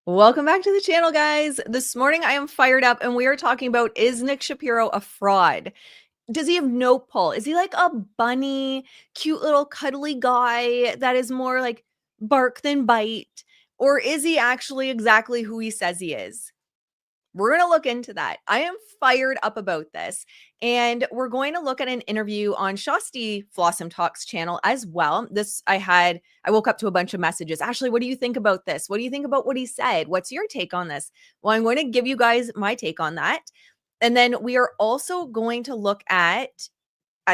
Welcome back to the channel, guys. This morning I am fired up and we are talking about, is Nick Shapiro a fraud? Does he have no pull? Is he like a bunny, cute little cuddly guy that is more like bark than bite? Or is he actually exactly who he says he is? We're going to look into that. I am fired up about this. And we're going to look at an interview on Shasti Flossom Talks channel as well. I woke up to a bunch of messages. Ashley, what do you think about this? What do you think about what he said? What's your take on this? Well, I'm going to give you guys my take on that. And then we are also going to look at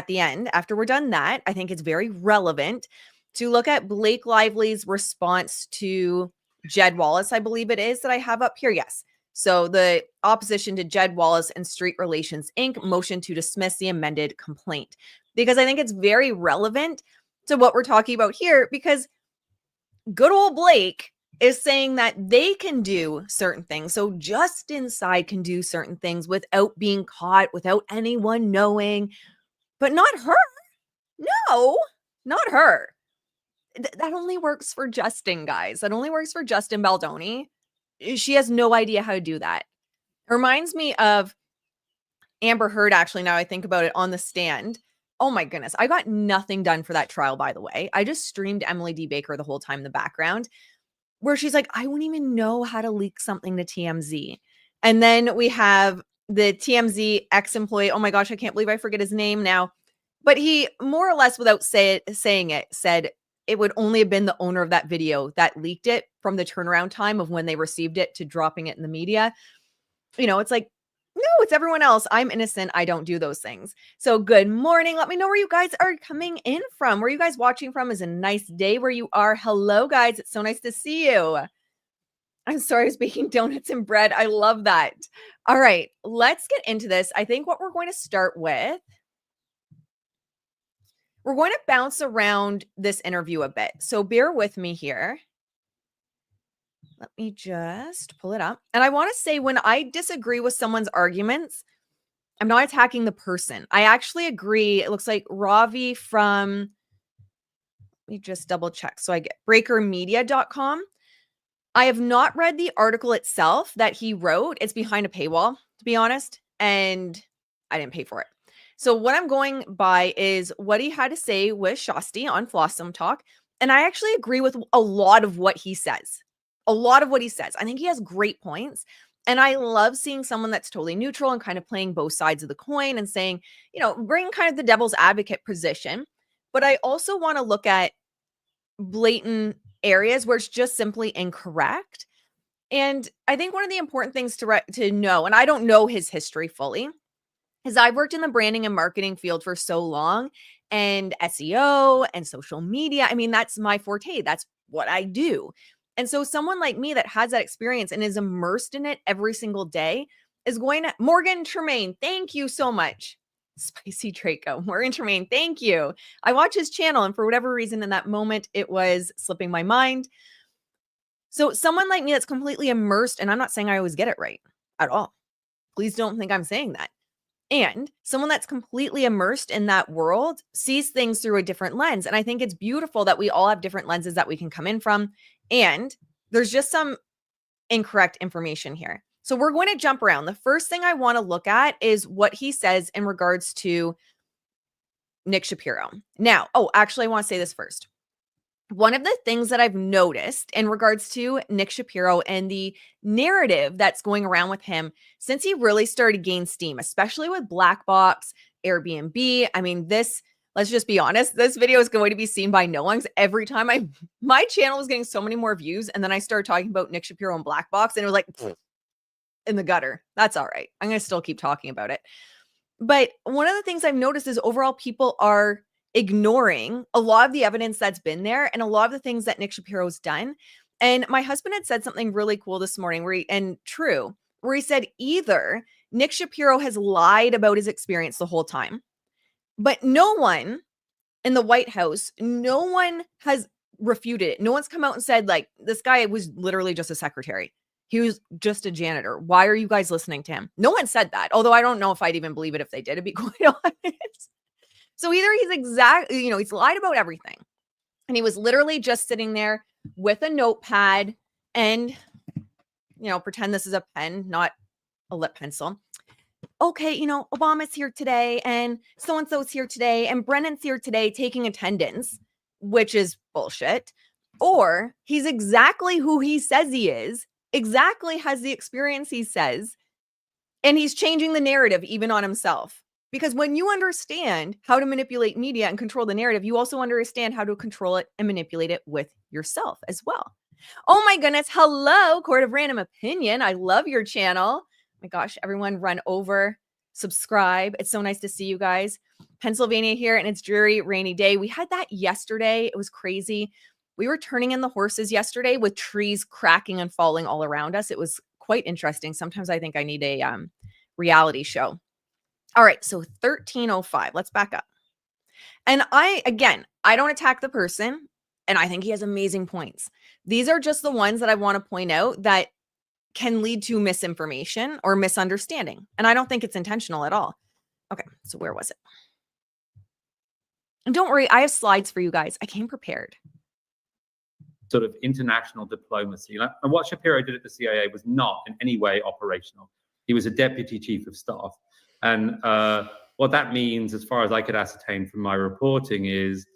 the end, after we're done that, I think it's very relevant to look at Blake Lively's response to Jed Wallace, I believe it is, that I have up here. Yes. So the opposition to Jed Wallace and Street Relations Inc. motion to dismiss the amended complaint, because I think it's very relevant to what we're talking about here, because good old Blake is saying that they can do certain things. So Justin Inside can do certain things without being caught, without anyone knowing, but not her. No, not her. That only works for Justin, guys. That only works for Justin Baldoni. She has no idea how to do that. It reminds me of Amber Heard, actually, now I think about it, on the stand. Oh my goodness. I got nothing done for that trial, by the way. I just streamed Emily D. Baker the whole time in the background, where she's like, I wouldn't even know how to leak something to TMZ. And then we have the TMZ ex-employee. Oh my gosh, I can't believe I forget his name now. But he more or less, without saying it, said it would only have been the owner of that video that leaked it, from the turnaround time of when they received it to dropping it in the media. It's like, no, it's everyone else. I'm innocent. I don't do those things. So good morning. Let me know where you guys are coming in from. Where you guys watching from? Is a nice day where you are. Hello, guys. It's so nice to see you. I'm sorry, I was baking donuts and bread. I love that. All right, let's get into this. I think what we're going to start with, we're going to bounce around this interview a bit. So bear with me here. Let me just pull it up. And I want to say, when I disagree with someone's arguments, I'm not attacking the person. I actually agree. It looks like Ravi from, let me just double check. So I get breakermedia.com. I have not read the article itself that he wrote. It's behind a paywall, to be honest, and I didn't pay for it. So what I'm going by is what he had to say with Shasti on Flossom Talk. And I actually agree with a lot of what he says. A lot of what he says. I think he has great points. And I love seeing someone that's totally neutral and kind of playing both sides of the coin and saying, bring kind of the devil's advocate position. But I also want to look at blatant areas where it's just simply incorrect. And I think one of the important things to know, and I don't know his history fully, is I've worked in the branding and marketing field for so long, and SEO and social media. I mean, that's my forte. That's what I do. And so someone like me that has that experience and is immersed in it every single day is going to, Morgan Tremaine, thank you so much. Spicy Draco, Morgan Tremaine, thank you. I watch his channel, and for whatever reason in that moment, it was slipping my mind. So someone like me that's completely immersed, and I'm not saying I always get it right at all. Please don't think I'm saying that. And someone that's completely immersed in that world sees things through a different lens. And I think it's beautiful that we all have different lenses that we can come in from. And there's just some incorrect information here. So we're going to jump around. The first thing I want to look at is what he says in regards to Nick Shapiro. Now, actually, I want to say this first. One of the things that I've noticed in regards to Nick Shapiro and the narrative that's going around with him since he really started to gain steam, especially with Black Box, Airbnb. I mean, let's just be honest, this video is going to be seen by no one. Every time my channel was getting so many more views, and then I started talking about Nick Shapiro and Black Box, and it was like in the gutter. That's all right. I'm going to still keep talking about it. But one of the things I've noticed is overall people are ignoring a lot of the evidence that's been there and a lot of the things that Nick Shapiro's done. And my husband had said something really cool this morning where he said either Nick Shapiro has lied about his experience the whole time, but no one in the White House, no one has refuted it. No one's come out and said, like, this guy was literally just a secretary. He was just a janitor. Why are you guys listening to him? No one said that. Although I don't know if I'd even believe it if they did, to be quite honest. So either he's lied about everything, and he was literally just sitting there with a notepad and pretend this is a pen, not a lip pencil. Okay, Obama's here today and so-and-so's here today and Brennan's here today taking attendance, which is bullshit. Or he's exactly who he says he is, exactly has the experience he says, and he's changing the narrative even on himself. Because when you understand how to manipulate media and control the narrative, you also understand how to control it and manipulate it with yourself as well. Oh my goodness. Hello, Court of Random Opinion. I love your channel. My gosh, everyone run over, subscribe. It's so nice to see you guys. Pennsylvania here, and it's dreary, rainy day. We had that yesterday. It was crazy. We were turning in the horses yesterday with trees cracking and falling all around us. It was quite interesting. Sometimes I think I need a reality show. All right, so 1305. Let's back up. And I don't attack the person, and I think he has amazing points. These are just the ones that I want to point out that can lead to misinformation or misunderstanding. And I don't think it's intentional at all. Okay, so where was it? And don't worry, I have slides for you guys. I came prepared. Sort of international diplomacy. And what Shapiro did at the CIA was not in any way operational. He was a deputy chief of staff. And what that means, as far as I could ascertain from my reporting, is,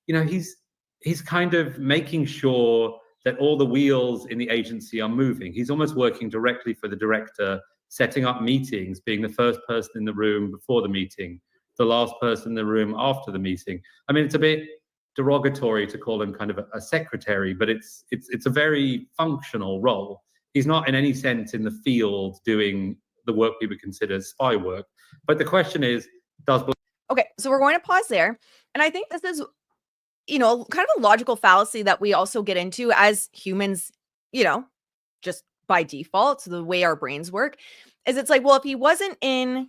he's kind of making sure that all the wheels in the agency are moving. He's almost working directly for the director, setting up meetings, being the first person in the room before the meeting, the last person in the room after the meeting. I mean, it's a bit derogatory to call him kind of a secretary, but it's a very functional role. He's not in any sense in the field doing the work we would consider spy work. But the question is, Okay, so we're going to pause there. And I think this is, kind of a logical fallacy that we also get into as humans, just by default, so the way our brains work, is it's like, well, if he wasn't in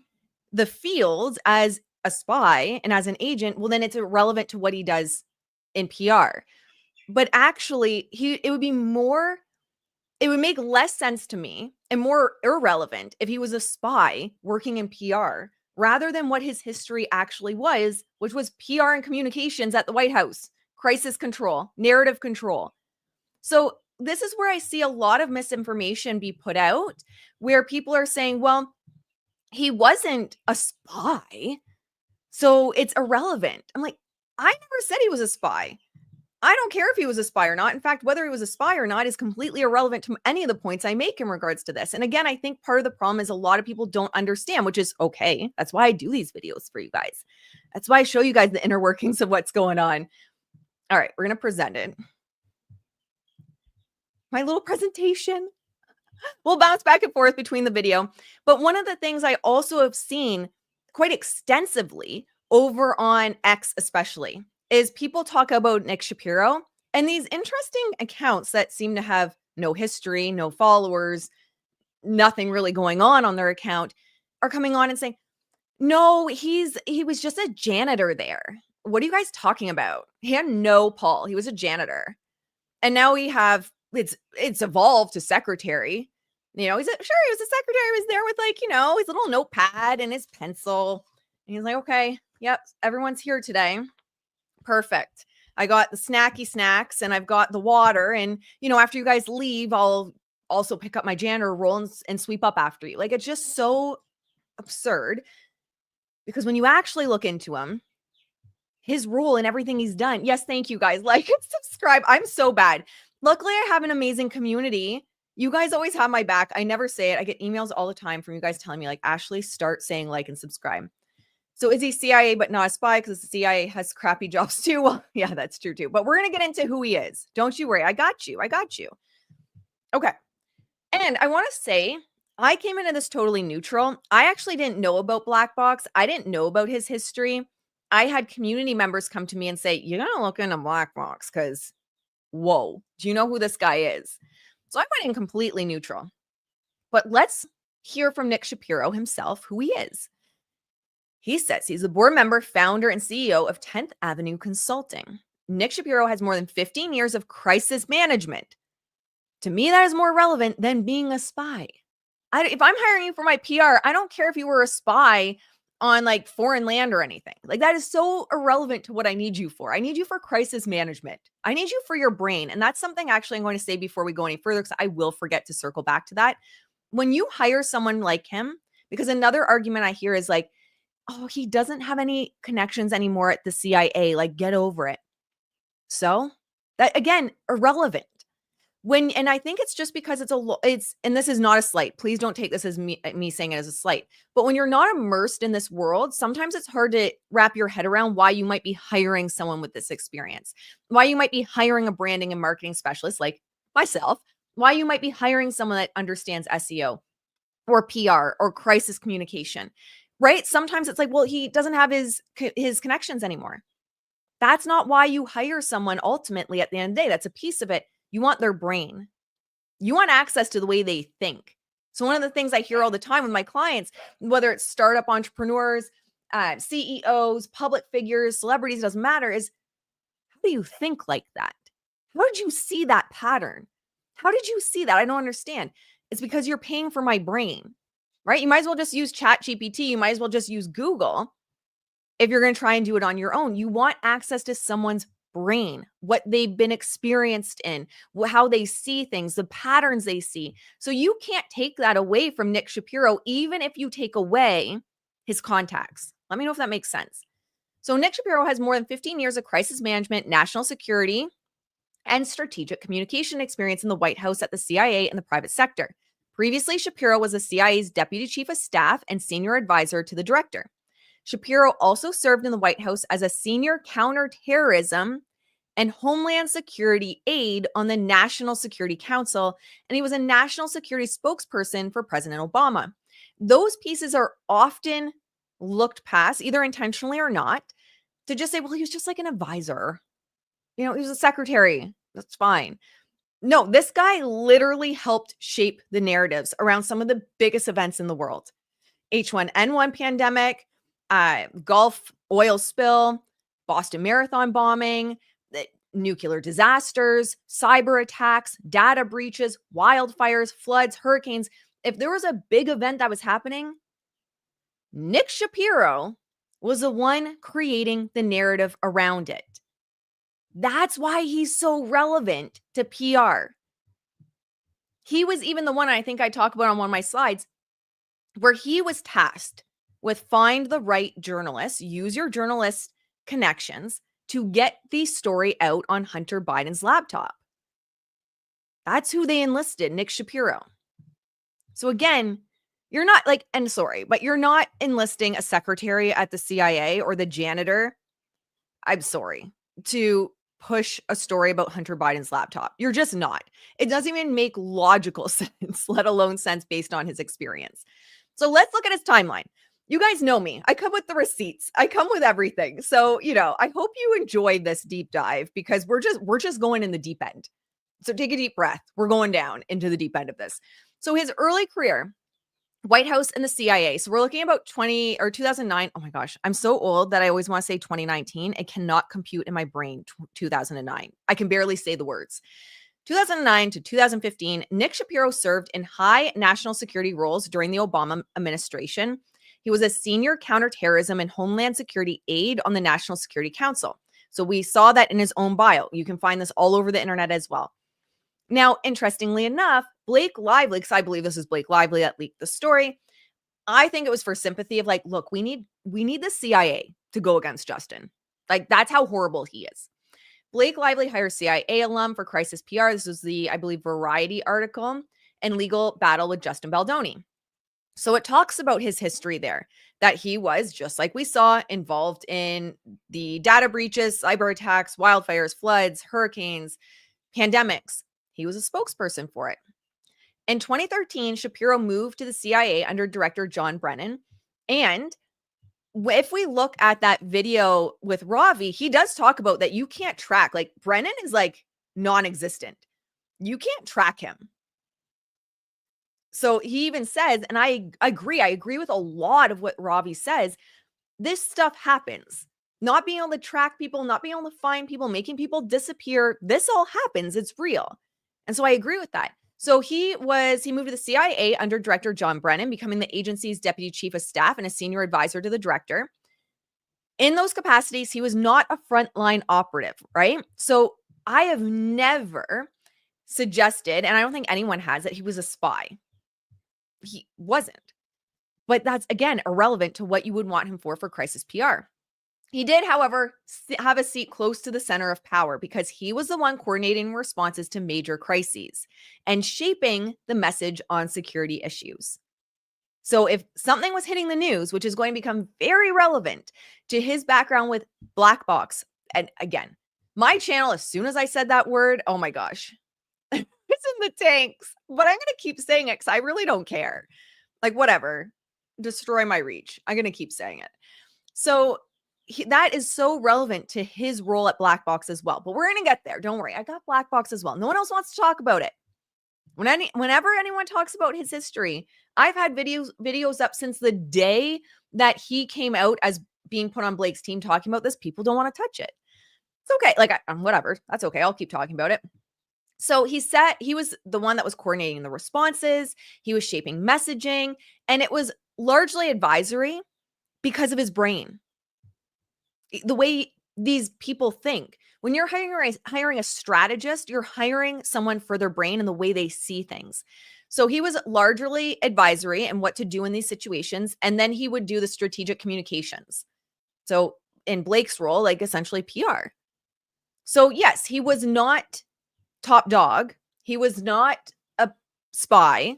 the field as a spy and as an agent, well, then it's irrelevant to what he does in PR. But actually, it would make less sense to me and more irrelevant if he was a spy working in PR rather than what his history actually was, which was PR and communications at the White House, crisis control, narrative control. So this is where I see a lot of misinformation be put out, where people are saying, well, he wasn't a spy, so it's irrelevant. I'm like, I never said he was a spy. I don't care if he was a spy or not. In fact, whether he was a spy or not is completely irrelevant to any of the points I make in regards to this. And again, I think part of the problem is a lot of people don't understand, which is okay. That's why I do these videos for you guys. That's why I show you guys the inner workings of what's going on. All right, we're going to present it. My little presentation. We'll bounce back and forth between the video. But one of the things I also have seen quite extensively over on X especially is people talk about Nick Shapiro and these interesting accounts that seem to have no history, no followers, nothing really going on their account are coming on and saying, no, he was just a janitor there. What are you guys talking about? He had no pull. He was a janitor. And now it's evolved to secretary. He was a secretary. He was there with his little notepad and his pencil. And he's like, okay, yep, everyone's here today. Perfect. I got the snacky snacks and I've got the water. And, after you guys leave, I'll also pick up my janitor role and sweep up after you. Like, it's just so absurd because when you actually look into him, his role and everything he's done. Yes, thank you guys. Like and subscribe. I'm so bad. Luckily, I have an amazing community. You guys always have my back. I never say it. I get emails all the time from you guys telling me like, Ashley, start saying like and subscribe. So is he CIA but not a spy because the CIA has crappy jobs too? Well, yeah, that's true too. But we're going to get into who he is. Don't you worry. I got you. Okay. And I want to say I came into this totally neutral. I actually didn't know about Black Box. I didn't know about his history. I had community members come to me and say, you got to look into Black Box because, whoa, do you know who this guy is? So I went in completely neutral. But let's hear from Nick Shapiro himself, who he is. He says he's a board member, founder, and CEO of 10th Avenue Consulting. Nick Shapiro has more than 15 years of crisis management. To me, that is more relevant than being a spy. If I'm hiring you for my PR, I don't care if you were a spy on like foreign land or anything. Like that is so irrelevant to what I need you for. I need you for crisis management. I need you for your brain. And that's something actually I'm going to say before we go any further, because I will forget to circle back to that. When you hire someone like him, because another argument I hear is like, oh, he doesn't have any connections anymore at the CIA. Like, get over it. So that again, irrelevant. And I think it's just because and this is not a slight. Please don't take this as me saying it as a slight. But when you're not immersed in this world, sometimes it's hard to wrap your head around why you might be hiring someone with this experience, why you might be hiring a branding and marketing specialist like myself, why you might be hiring someone that understands SEO or PR or crisis communication, right? Sometimes it's like, well, he doesn't have his connections anymore. That's not why you hire someone ultimately at the end of the day. That's a piece of it. You want their brain. You want access to the way they think. So one of the things I hear all the time with my clients, whether it's startup entrepreneurs, CEOs, public figures, celebrities, doesn't matter, is how do you think like that? How did you see that pattern? How did you see that? I don't understand. It's because you're paying for my brain, right? You might as well just use ChatGPT. You might as well just use Google if you're going to try and do it on your own. You want access to someone's brain, what they've been experienced in, how they see things, the patterns they see. So you can't take that away from Nick Shapiro, even if you take away his contacts. Let me know if that makes sense. So Nick Shapiro has more than 15 years of crisis management, national security, and strategic communication experience in the White House, at the CIA, and the private sector. Previously, Shapiro was the CIA's deputy chief of staff and senior advisor to the director. Shapiro also served in the White House as a senior counterterrorism and homeland security aide on the National Security Council, and he was a national security spokesperson for President Obama. Those pieces are often looked past, either intentionally or not, to just say, well, he was just like an advisor. He was a secretary. That's fine. No, this guy literally helped shape the narratives around some of the biggest events in the world. H1N1 pandemic, Gulf oil spill, Boston Marathon bombing, the nuclear disasters, cyber attacks, data breaches, wildfires, floods, hurricanes. If there was a big event that was happening, Nick Shapiro was the one creating the narrative around it. That's why he's so relevant to PR. He was even the one I think I talk about on one of my slides, where he was tasked with find the right journalists, use your journalist connections to get the story out on Hunter Biden's laptop. That's who they enlisted, Nick Shapiro. So again, you're not but you're not enlisting a secretary at the CIA or the janitor, I'm sorry, to push a story about Hunter Biden's laptop. You're just not. It doesn't even make logical sense, let alone sense based on his experience. So let's look at his timeline. You guys know me. I come with the receipts. I come with everything. So, I hope you enjoyed this deep dive, because we're just going in the deep end. So take a deep breath. We're going down into the deep end of this. So his early career, White House and the CIA. So we're looking about 2009. Oh my gosh, I'm so old that I always want to say 2019. It cannot compute in my brain 2009. I can barely say the words. 2009 to 2015, Nick Shapiro served in high national security roles during the Obama administration. He was a senior counterterrorism and homeland security aide on the National Security Council. So we saw that in his own bio. You can find this all over the internet as well. Now, interestingly enough, Blake Lively, because I believe this is Blake Lively that leaked the story, I think it was for sympathy of like, look, we need the CIA to go against Justin. Like, that's how horrible he is. Blake Lively hires CIA alum for crisis PR. This was the, I believe, Variety article, and legal battle with Justin Baldoni. So it talks about his history there, that he was, just like we saw, involved in the data breaches, cyber attacks, wildfires, floods, hurricanes, pandemics. He was a spokesperson for it. In 2013, Shapiro moved to the CIA under Director John Brennan. And if we look at that video with Ravi, he does talk about that you can't track. Like, Brennan is like non-existent. You can't track him. So he even says, and I agree with a lot of what Ravi says, this stuff happens. Not being able to track people, not being able to find people, making people disappear. This all happens. It's real. And so I agree with that. So he moved to the CIA under Director John Brennan, becoming the agency's deputy chief of staff and a senior advisor to the director. In those capacities, he was not a frontline operative, right? So I have never suggested, and I don't think anyone has, that he was a spy. He wasn't. But that's, again, irrelevant to what you would want him for crisis PR. He did, however, have a seat close to the center of power because he was the one coordinating responses to major crises and shaping the message on security issues. So if something was hitting the news, which is going to become very relevant to his background with black box, and again, my channel, as soon as I said that word, oh my gosh, it's in the tanks, but I'm going to keep saying it because I really don't care. Like, whatever, destroy my reach. I'm going to keep saying it. So that is so relevant to his role at Black Box as well. But we're going to get there. Don't worry. I got Black Box as well. No one else wants to talk about it. Whenever anyone talks about his history, I've had videos up since the day that he came out as being put on Blake's team talking about this. People don't want to touch it. It's okay. Like, whatever. That's okay. I'll keep talking about it. So he was the one that was coordinating the responses. He was shaping messaging, and it was largely advisory because of his brain. The way these people think. When you're hiring a strategist, you're hiring someone for their brain and the way they see things. So he was largely advisory and what to do in these situations. And then he would do the strategic communications. So in Blake's role, like essentially PR. So yes, he was not top dog. He was not a spy,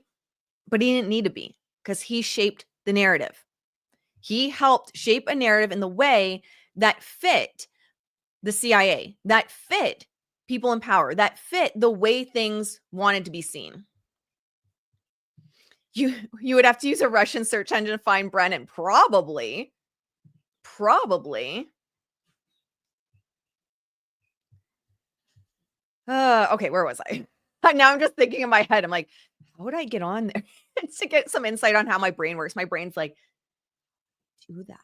but he didn't need to be because he shaped the narrative. He helped shape a narrative in the way that fit the CIA, that fit people in power, that fit the way things wanted to be seen. You would have to use a Russian search engine to find Brennan. Probably. Okay, where was I? Now I'm just thinking in my head. I'm like, how would I get on there to get some insight on how my brain works? My brain's like, do that.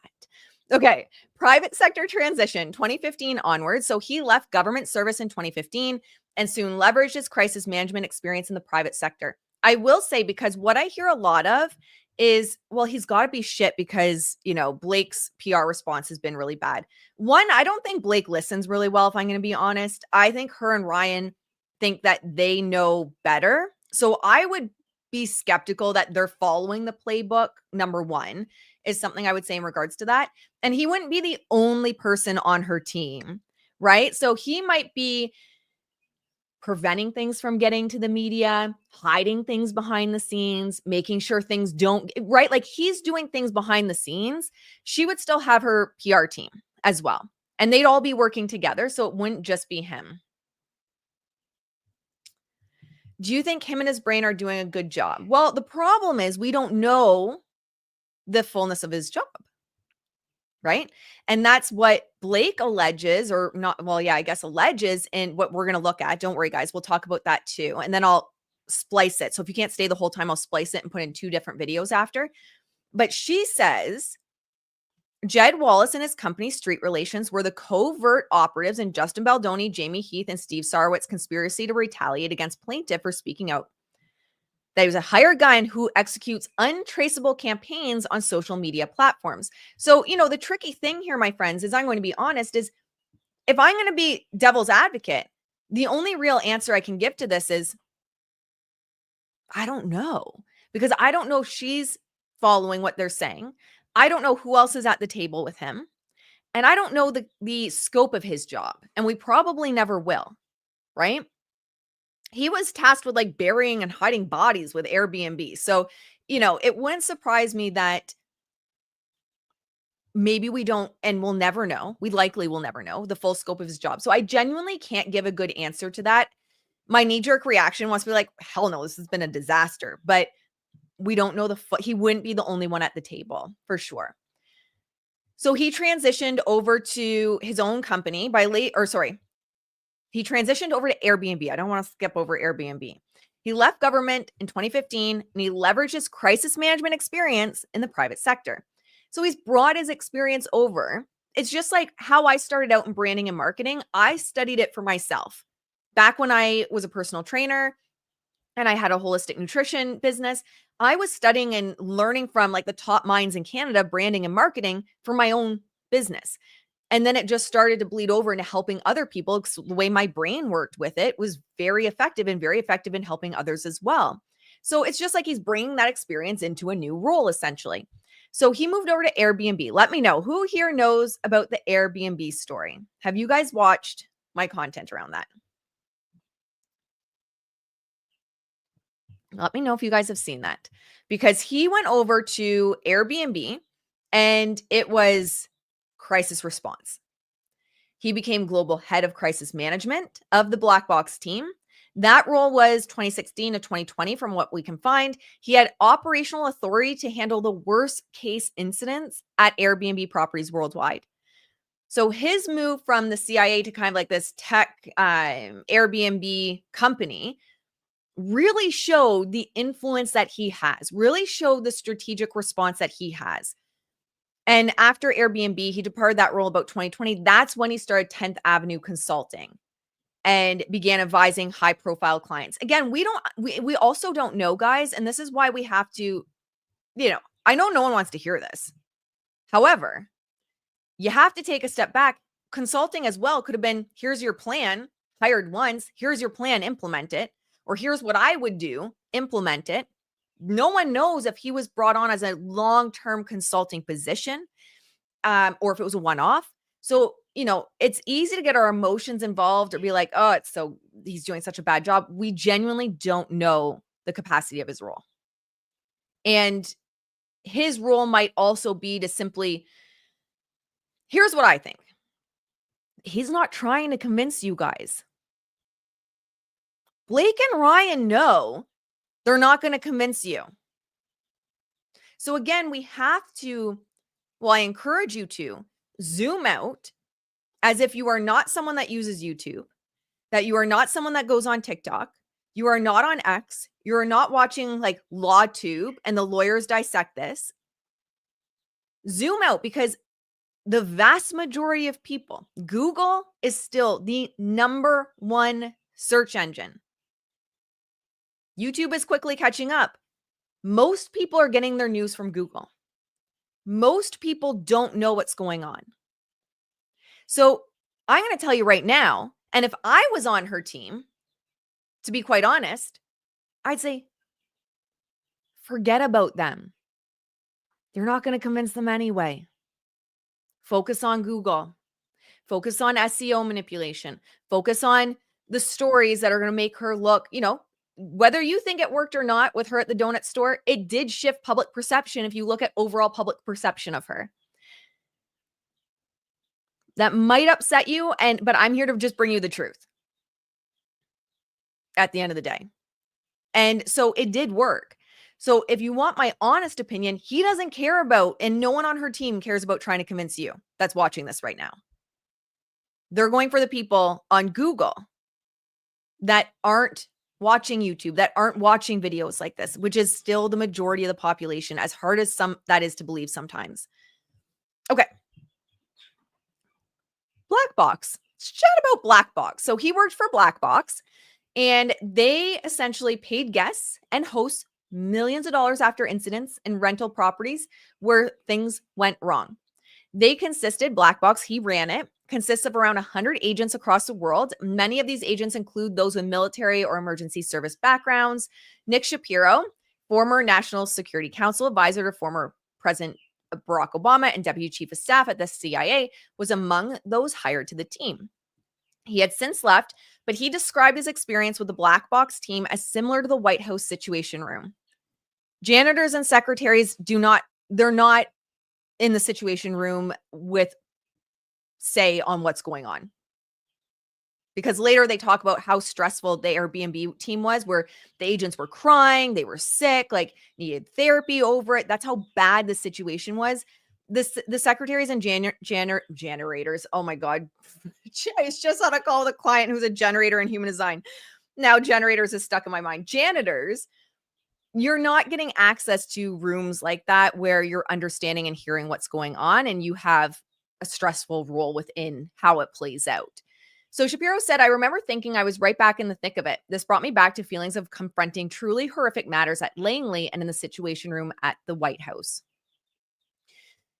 Okay, private sector transition 2015 onwards. So he left government service in 2015 and soon leveraged his crisis management experience in the private sector. I will say, because what I hear a lot of is, well, he's got to be shit because, Blake's PR response has been really bad. One, I don't think Blake listens really well, if I'm going to be honest. I think her and Ryan think that they know better. So I would be skeptical that they're following the playbook, number one, is something I would say in regards to that. And he wouldn't be the only person on her team, right? So he might be preventing things from getting to the media, hiding things behind the scenes, making sure things don't, right? Like he's doing things behind the scenes. She would still have her PR team as well. And they'd all be working together. So it wouldn't just be him. Do you think him and his brain are doing a good job? Well, the problem is we don't know the fullness of his job, right? And that's what Blake alleges, or not, well, yeah, I guess alleges, and what we're going to look at. Don't worry, guys. We'll talk about that too. And then I'll splice it. So if you can't stay the whole time, I'll splice it and put in 2 different videos after. But she says Jed Wallace and his company Street Relations were the covert operatives in Justin Baldoni, Jamie Heath, and Steve Sarwitz's conspiracy to retaliate against plaintiff for speaking out. That he was a hired gun who executes untraceable campaigns on social media platforms. So, the tricky thing here, my friends, is I'm going to be honest, is if I'm going to be devil's advocate, the only real answer I can give to this is, I don't know, because I don't know if she's following what they're saying. I don't know who else is at the table with him. And I don't know the scope of his job. And we probably never will, right? He was tasked with like burying and hiding bodies with Airbnb. So, it wouldn't surprise me that maybe we don't, and we'll never know. We likely will never know the full scope of his job. So I genuinely can't give a good answer to that. My knee-jerk reaction wants to be like, hell no, this has been a disaster. But we don't know he wouldn't be the only one at the table for sure. So he transitioned over to his own company he transitioned over to Airbnb. I don't want to skip over Airbnb. He left government in 2015 and he leveraged his crisis management experience in the private sector. So he's brought his experience over. It's just like how I started out in branding and marketing. I studied it for myself. Back when I was a personal trainer, and I had a holistic nutrition business. I was studying and learning from like the top minds in Canada, branding and marketing for my own business. And then it just started to bleed over into helping other people. The way my brain worked with it was very effective in helping others as well. So it's just like he's bringing that experience into a new role, essentially. So he moved over to Airbnb. Let me know who here knows about the Airbnb story. Have you guys watched my content around that? Let me know if you guys have seen that, because he went over to Airbnb and it was crisis response. He became global head of crisis management of the Black Box team. That role was 2016 to 2020 from what we can find. He had operational authority to handle the worst case incidents at Airbnb properties worldwide. So his move from the CIA to kind of like this tech Airbnb company really showed the influence that he has, really showed the strategic response that he has. And after Airbnb, he departed that role about 2020. That's when he started 10th Avenue Consulting and began advising high profile clients. Again, we also don't know, guys. And this is why we have to, I know no one wants to hear this. However, you have to take a step back. Consulting as well could have been, here's your plan, hired once, here's your plan, implement it. Or here's what I would do, implement it. No one knows if he was brought on as a long-term consulting position or if it was a one-off. So, it's easy to get our emotions involved or be like, oh, he's doing such a bad job. We genuinely don't know the capacity of his role. And his role might also be to simply, here's what I think. He's not trying to convince you guys. Blake and Ryan know they're not going to convince you. So again, we have to, I encourage you to zoom out as if you are not someone that uses YouTube, that you are not someone that goes on TikTok, you are not on X, you are not watching like LawTube and the lawyers dissect this. Zoom out, because the vast majority of people, Google is still the number one search engine. YouTube is quickly catching up. Most people are getting their news from Google. Most people don't know what's going on. So I'm going to tell you right now, and if I was on her team, to be quite honest, I'd say, forget about them. You're not going to convince them anyway. Focus on Google. Focus on SEO manipulation. Focus on the stories that are going to make her look, whether you think it worked or not with her at the donut store, it did shift public perception if you look at overall public perception of her. That might upset you, but I'm here to just bring you the truth at the end of the day. And so it did work. So if you want my honest opinion, he doesn't care about, and no one on her team cares about trying to convince you that's watching this right now. They're going for the people on Google that aren't watching YouTube, that aren't watching videos like this, which is still the majority of the population, as hard as that is to believe sometimes. Okay. Black Box. Let's chat about Black Box. So he worked for Black Box, and they essentially paid guests and hosts millions of dollars after incidents in rental properties where things went wrong. Black Box, he ran it, consists of around 100 agents across the world. Many of these agents include those with military or emergency service backgrounds. Nick Shapiro, former National Security Council advisor to former President Barack Obama and deputy chief of staff at the CIA, was among those hired to the team. He had since left, but he described his experience with the Black Box team as similar to the White House Situation Room. Janitors and secretaries they're not in the Situation Room with say on what's going on. Because later they talk about how stressful the Airbnb team was, where the agents were crying, they were sick, like needed therapy over it. That's how bad the situation was. The secretaries and generators, oh my God. I was just on a call with a client who's a generator in human design. Now generators is stuck in my mind. Janitors, you're not getting access to rooms like that where you're understanding and hearing what's going on, and you have a stressful role within how it plays out. So Shapiro said, I remember thinking I was right back in the thick of it. This brought me back to feelings of confronting truly horrific matters at Langley and in the Situation Room at the White House.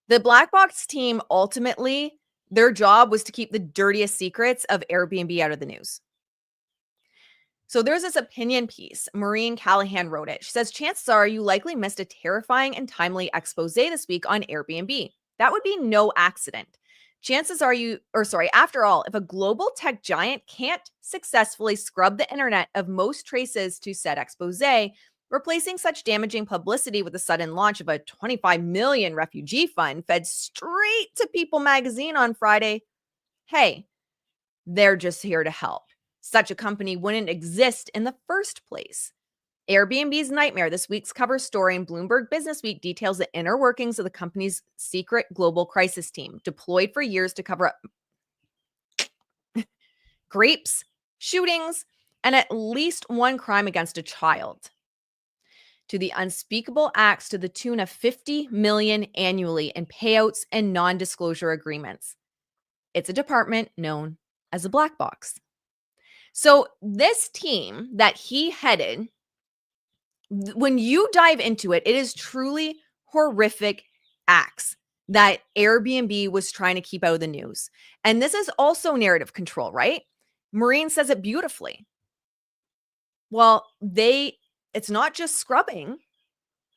The black box team, ultimately, their job was to keep the dirtiest secrets of Airbnb out of the news. So there's this opinion piece. Maureen Callahan wrote it. She says, chances are you likely missed a terrifying and timely expose this week on Airbnb. That would be no accident. Chances are after all, if a global tech giant can't successfully scrub the internet of most traces to said expose, replacing such damaging publicity with the sudden launch of a 25 million refugee fund fed straight to People magazine on Friday, hey, they're just here to help. Such a company wouldn't exist in the first place. Airbnb's nightmare. This week's cover story in Bloomberg Businessweek details the inner workings of the company's secret global crisis team, deployed for years to cover up grapes, shootings, and at least one crime against a child. To the unspeakable acts to the tune of $50 million annually in payouts and non-disclosure agreements. It's a department known as a black box. So this team that he headed, when you dive into it, it is truly horrific acts that Airbnb was trying to keep out of the news. And this is also narrative control, right? Maureen says it beautifully. Well, it's not just scrubbing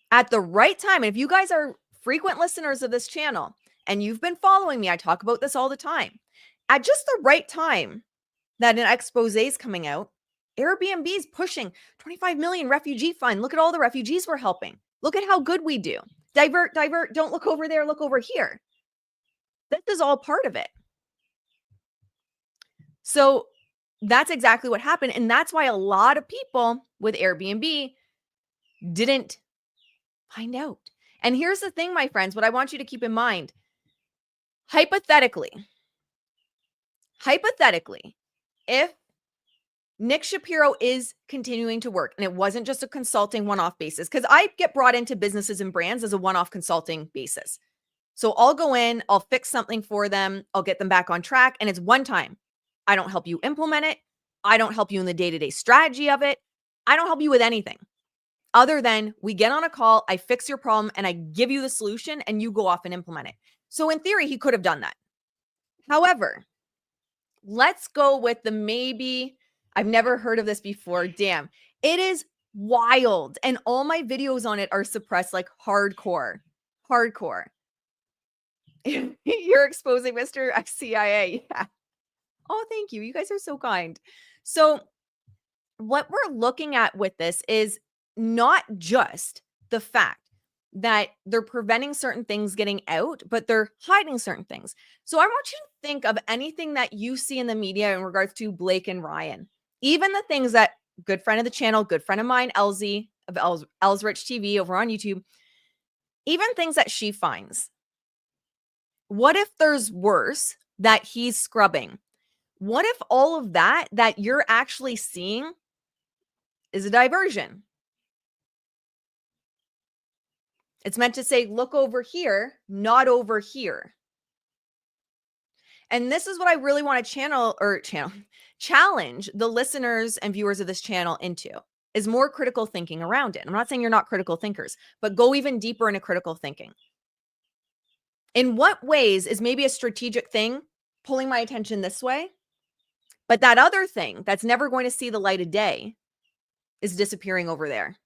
at the right time. And if you guys are frequent listeners of this channel and you've been following me, I talk about this all the time. At just the right time that an expose is coming out, Airbnb is pushing 25 million refugee fund. Look at all the refugees we're helping. Look at how good we do. Divert. Don't look over there. Look over here. This is all part of it. So that's exactly what happened. And that's why a lot of people with Airbnb didn't find out. And here's the thing, my friends, what I want you to keep in mind. Hypothetically, if Nick Shapiro is continuing to work, and it wasn't just a consulting one-off basis, because I get brought into businesses and brands as a one-off consulting basis. So I'll go in, I'll fix something for them, I'll get them back on track, and it's one time. I don't help you implement it. I don't help you in the day-to-day strategy of it. I don't help you with anything other than we get on a call, I fix your problem, and I give you the solution, and you go off and implement it. So in theory, he could have done that. However, let's go with the maybe. I've never heard of this before. Damn. It is wild. And all my videos on it are suppressed like hardcore. You're exposing Mr. CIA. Yeah. Oh, thank you. You guys are so kind. So what we're looking at with this is not just the fact that they're preventing certain things getting out, but they're hiding certain things. So I want you to think of anything that you see in the media in regards to Blake and Ryan. Even the things that good friend of the channel, good friend of mine, Elsie of Els Rich TV over on YouTube, even things that she finds. What if there's worse that he's scrubbing? What if all of that you're actually seeing is a diversion? It's meant to say, look over here, not over here. And this is what I really want to challenge the listeners and viewers of this channel into, is more critical thinking around it. I'm not saying you're not critical thinkers, but go even deeper into critical thinking. In what ways is maybe a strategic thing pulling my attention this way, but that other thing that's never going to see the light of day is disappearing over there?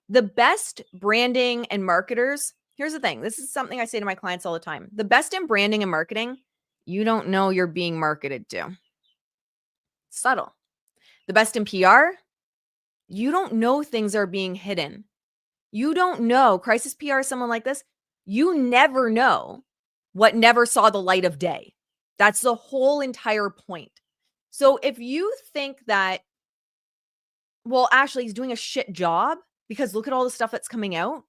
The best branding and marketers, here's the thing. This is something I say to my clients all the time. The best in branding and marketing, you don't know you're being marketed to. Subtle. The best in PR, you don't know things are being hidden. You don't know. Crisis PR, someone like this, you never know what never saw the light of day. That's the whole entire point. So if you think that, well, Ashley, he's doing a shit job because look at all the stuff that's coming out,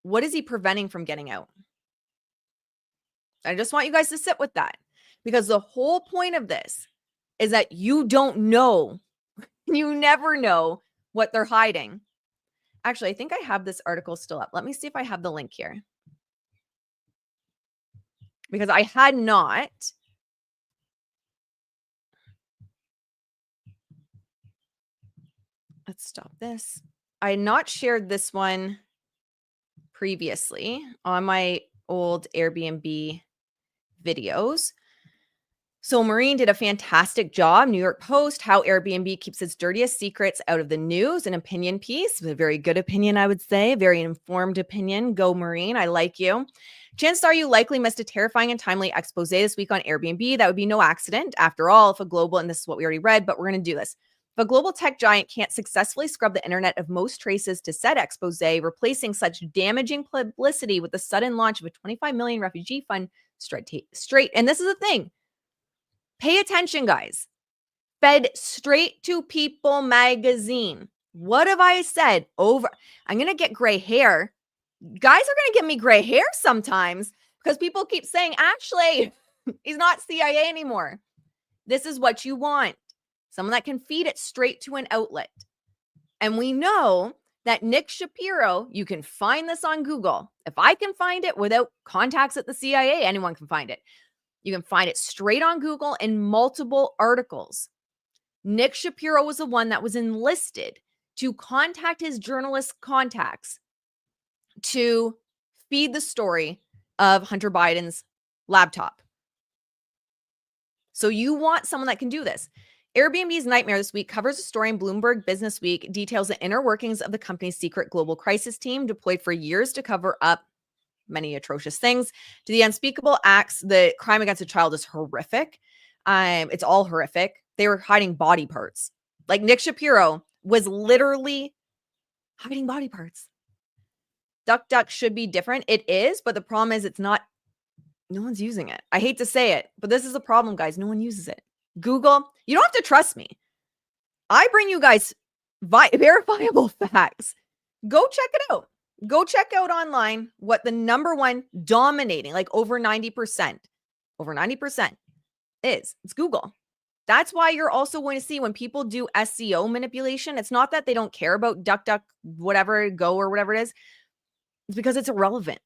what is he preventing from getting out? I just want you guys to sit with that, because the whole point of this is that you don't know. You never know what they're hiding. Actually, I think I have this article still up. Let me see if I have the link here, because I had not let's stop this. I had not shared this one previously on my old Airbnb videos. So Maureen did a fantastic job. New York Post, how Airbnb keeps its dirtiest secrets out of the news, an opinion piece. A very good opinion, I would say. Very informed opinion. Go Maureen. I like you. Chances are you likely missed a terrifying and timely expose this week on Airbnb. That would be no accident. After all, if a global, and this is what we already read, but we're going to do this. If a global tech giant can't successfully scrub the internet of most traces to said expose, replacing such damaging publicity with the sudden launch of a 25 million refugee fund straight. And this is the thing. Pay attention, guys. Fed straight to People magazine. What have I said over? I'm going to get gray hair. Guys are going to give me gray hair sometimes because people keep saying, Ashley, he's not CIA anymore. This is what you want. Someone that can feed it straight to an outlet. And we know that Nick Shapiro, you can find this on Google. If I can find it without contacts at the CIA, anyone can find it. You can find it straight on Google in multiple articles. Nick Shapiro was the one that was enlisted to contact his journalist contacts to feed the story of Hunter Biden's laptop. So you want someone that can do this. Airbnb's nightmare this week covers a story in Bloomberg Business Week, details the inner workings of the company's secret global crisis team deployed for years to cover up many atrocious things. To the unspeakable acts, the crime against a child is horrific. It's all horrific. They were hiding body parts. Like Nick Shapiro was literally hiding body parts. Duck should be different. It is, but the problem is it's not. No one's using it. I hate to say it, but this is the problem, guys. No one uses it. Google, you don't have to trust me. I bring you guys verifiable facts. Go check it out. Go check out online what the number one dominating, like over 90% is. It's Google. That's why you're also going to see when people do SEO manipulation, it's not that they don't care about duck, whatever, go or whatever it is. It's because it's irrelevant.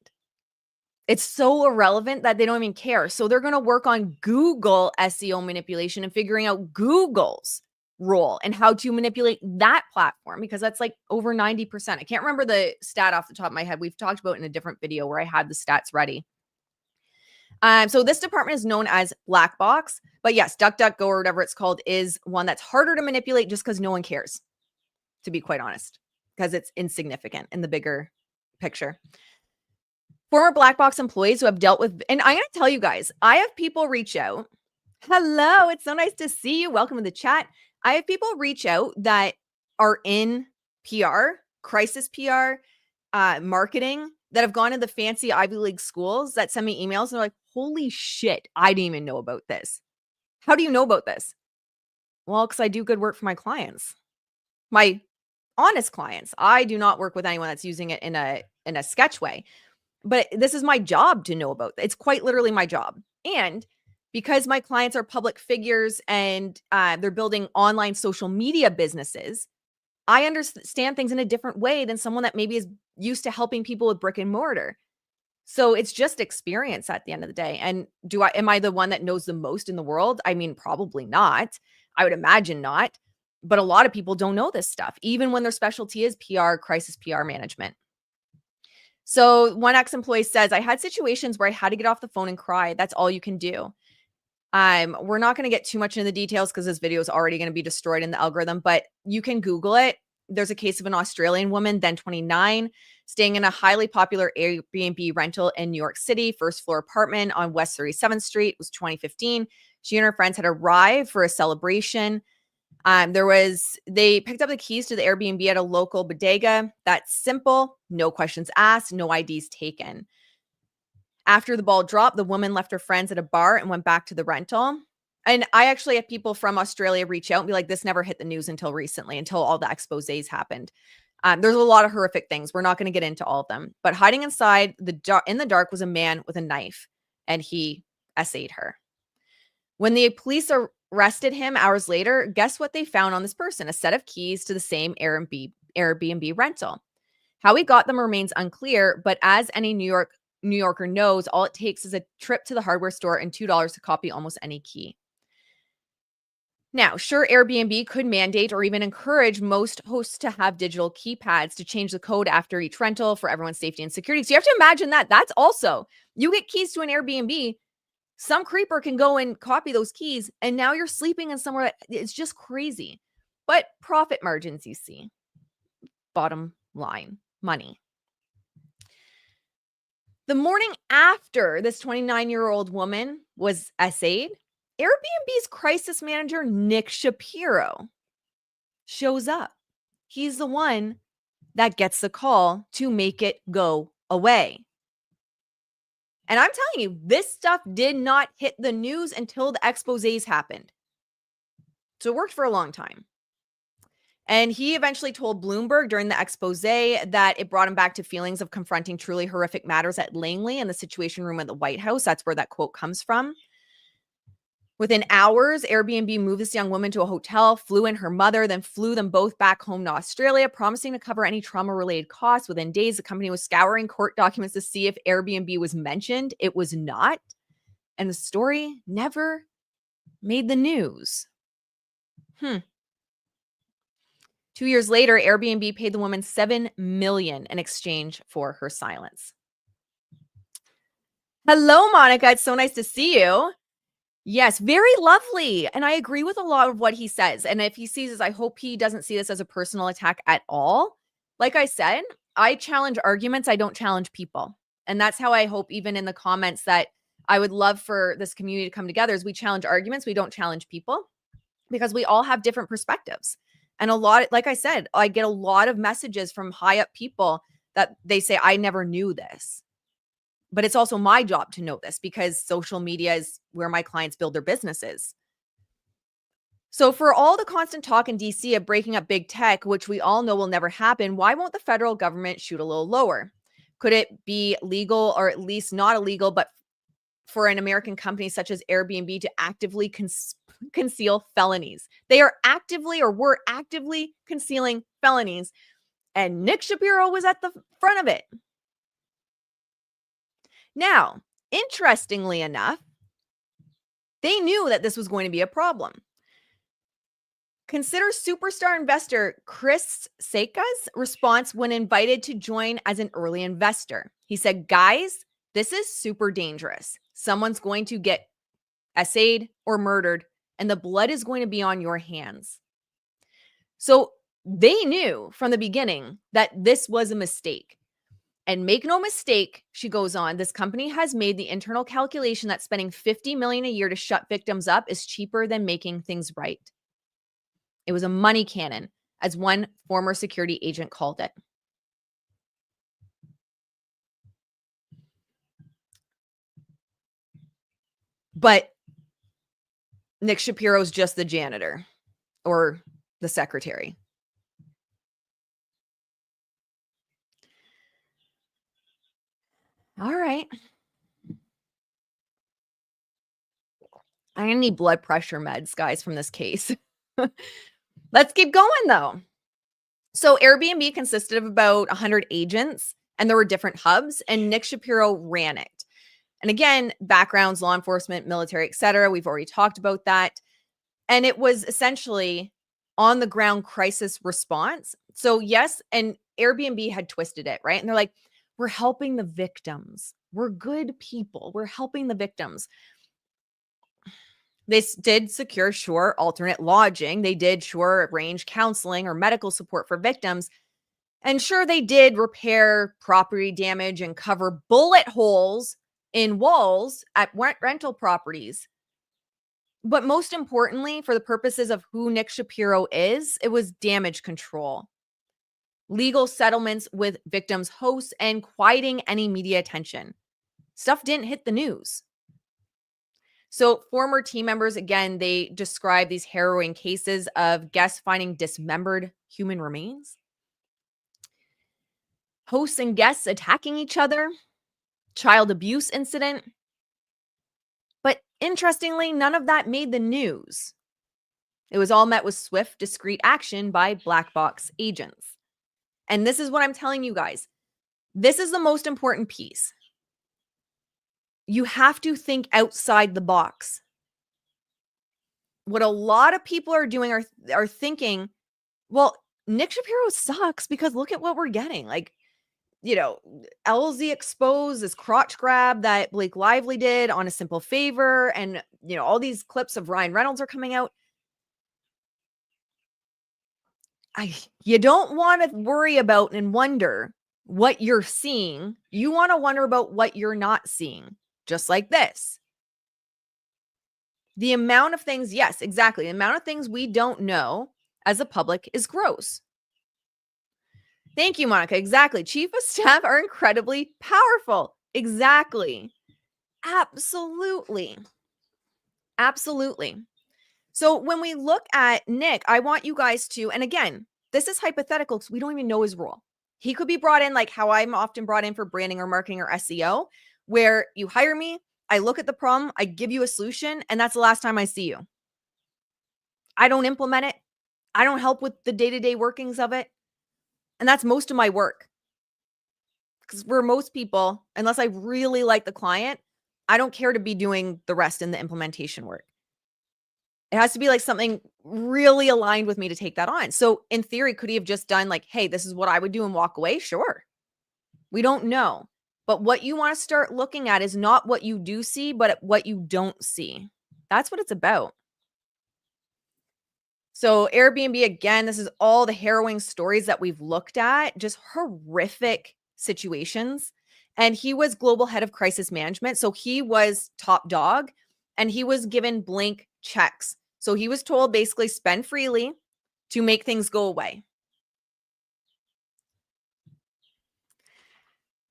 It's so irrelevant that they don't even care. So they're going to work on Google SEO manipulation and figuring out Google's role and how to manipulate that platform, because that's like over 90%. I can't remember the stat off the top of my head. We've talked about it in a different video where I had the stats ready. So this department is known as Black Box, but yes, DuckDuckGo or whatever it's called is one that's harder to manipulate just because no one cares, to be quite honest, because it's insignificant in the bigger picture. Former Black Box employees who have dealt with, and I'm going to tell you guys, I have people reach out. Hello, it's so nice to see you. Welcome to the chat. I have people reach out that are in PR, crisis PR, marketing, that have gone to the fancy Ivy League schools that send me emails and they're like, holy shit, I didn't even know about this. How do you know about this? Well, because I do good work for my clients, my honest clients. I do not work with anyone that's using it in a sketch way. But this is my job to know about. It's quite literally my job. And because my clients are public figures and they're building online social media businesses, I understand things in a different way than someone that maybe is used to helping people with brick and mortar. So it's just experience at the end of the day. And am I the one that knows the most in the world? I mean, probably not. I would imagine not. But a lot of people don't know this stuff, even when their specialty is PR, crisis PR management. So one ex-employee says, I had situations where I had to get off the phone and cry. That's all you can do. We're not going to get too much into the details because this video is already going to be destroyed in the algorithm, but you can Google it. There's a case of an Australian woman, then 29, staying in a highly popular Airbnb rental in New York City, first floor apartment on West 37th Street. It was 2015. She and her friends had arrived for a celebration. They picked up the keys to the Airbnb at a local bodega. That's simple. No questions asked, no IDs taken. After the ball dropped, the woman left her friends at a bar and went back to the rental. And I actually had people from Australia reach out and be like, this never hit the news until recently, until all the exposés happened. There's a lot of horrific things. We're not going to get into all of them. But hiding inside in the dark was a man with a knife, and he essayed her. When the police arrested him hours later, guess what they found on this person? A set of keys to the same Airbnb rental. How he got them remains unclear, but as any New Yorker knows, all it takes is a trip to the hardware store and $2 to copy almost any key. Now, sure, Airbnb could mandate or even encourage most hosts to have digital keypads to change the code after each rental for everyone's safety and security. So you have to imagine that. That's also, you get keys to an Airbnb, some creeper can go and copy those keys, and now you're sleeping in somewhere that it's just crazy. But profit margins, you see. Bottom line, money. The morning after this 29-year-old woman was essayed, Airbnb's crisis manager, Nick Shapiro, shows up. He's the one that gets the call to make it go away. And I'm telling you, this stuff did not hit the news until the exposés happened. So it worked for a long time. And he eventually told Bloomberg during the expose that it brought him back to feelings of confronting truly horrific matters at Langley in the Situation Room at the White House. That's where that quote comes from. Within hours, Airbnb moved this young woman to a hotel, flew in her mother, then flew them both back home to Australia, promising to cover any trauma-related costs. Within days, the company was scouring court documents to see if Airbnb was mentioned. It was not. And the story never made the news. 2 years later, Airbnb paid the woman $7 million in exchange for her silence. Hello, Monica. It's so nice to see you. Yes, very lovely. And I agree with a lot of what he says. And if he sees this, I hope he doesn't see this as a personal attack at all. Like I said, I challenge arguments. I don't challenge people. And that's how I hope, even in the comments, that I would love for this community to come together, is we challenge arguments. We don't challenge people, because we all have different perspectives. And a lot, like I said, I get a lot of messages from high up people that they say, I never knew this. But it's also my job to know this, because social media is where my clients build their businesses. So for all the constant talk in DC of breaking up big tech, which we all know will never happen, why won't the federal government shoot a little lower? Could it be legal, or at least not illegal, but for an American company such as Airbnb to actively conceal felonies? They are actively, or were actively, concealing felonies. And Nick Shapiro was at the front of it. Now, interestingly enough, they knew that this was going to be a problem. Consider superstar investor Chris Seika's response when invited to join as an early investor. He said, guys, this is super dangerous. Someone's going to get essayed or murdered, and the blood is going to be on your hands. So they knew from the beginning that this was a mistake. And make no mistake, she goes on, this company has made the internal calculation that spending $50 million a year to shut victims up is cheaper than making things right. It was a money cannon, as one former security agent called it. But Nick Shapiro's just the janitor or the secretary. All right. I'm gonna need blood pressure meds, guys, from this case. Let's keep going, though. So Airbnb consisted of about 100 agents, and there were different hubs, and Nick Shapiro ran it. And again, backgrounds, law enforcement, military, etc. We've already talked about that. And it was essentially on the ground crisis response. So yes, and Airbnb had twisted it, right? And they're like, we're helping the victims. We're good people. We're helping the victims. They did secure, sure, alternate lodging. They did, sure, arrange counseling or medical support for victims. And sure, they did repair property damage and cover bullet holes in walls at rental properties. But most importantly, for the purposes of who Nick Shapiro is, it was damage control, legal settlements with victims' hosts, and quieting any media attention. Stuff didn't hit the news. So former team members, again, they describe these harrowing cases of guests finding dismembered human remains, hosts and guests attacking each other, child abuse incident. But interestingly, none of that made the news. It was all met with swift, discreet action by black box agents. And this is what I'm telling you guys. This is the most important piece. You have to think outside the box. what a lot of people are doing are thinking, well, Nick Shapiro sucks because look at what we're getting. Like, LZ exposed this crotch grab that Blake Lively did on A Simple Favor. And, all these clips of Ryan Reynolds are coming out. You don't want to worry about and wonder what you're seeing. You want to wonder about what you're not seeing, just like this. The amount of things, yes, exactly. The amount of things we don't know as a public is gross. Thank you, Monica. Exactly. Chief of staff are incredibly powerful. Exactly. Absolutely. Absolutely. So when we look at Nick, I want you guys to, and again, this is hypothetical because we don't even know his role. He could be brought in like how I'm often brought in for branding or marketing or SEO, where you hire me, I look at the problem, I give you a solution, and that's the last time I see you. I don't implement it. I don't help with the day-to-day workings of it. And that's most of my work. Because for most people, unless I really like the client, I don't care to be doing the rest in the implementation work. It has to be like something really aligned with me to take that on. So in theory, could he have just done like, hey, this is what I would do and walk away? Sure. We don't know. But what you want to start looking at is not what you do see, but what you don't see. That's what it's about. So Airbnb, again, this is all the harrowing stories that we've looked at, just horrific situations. And he was global head of crisis management. So he was top dog and he was given blank checks. So he was told basically spend freely to make things go away.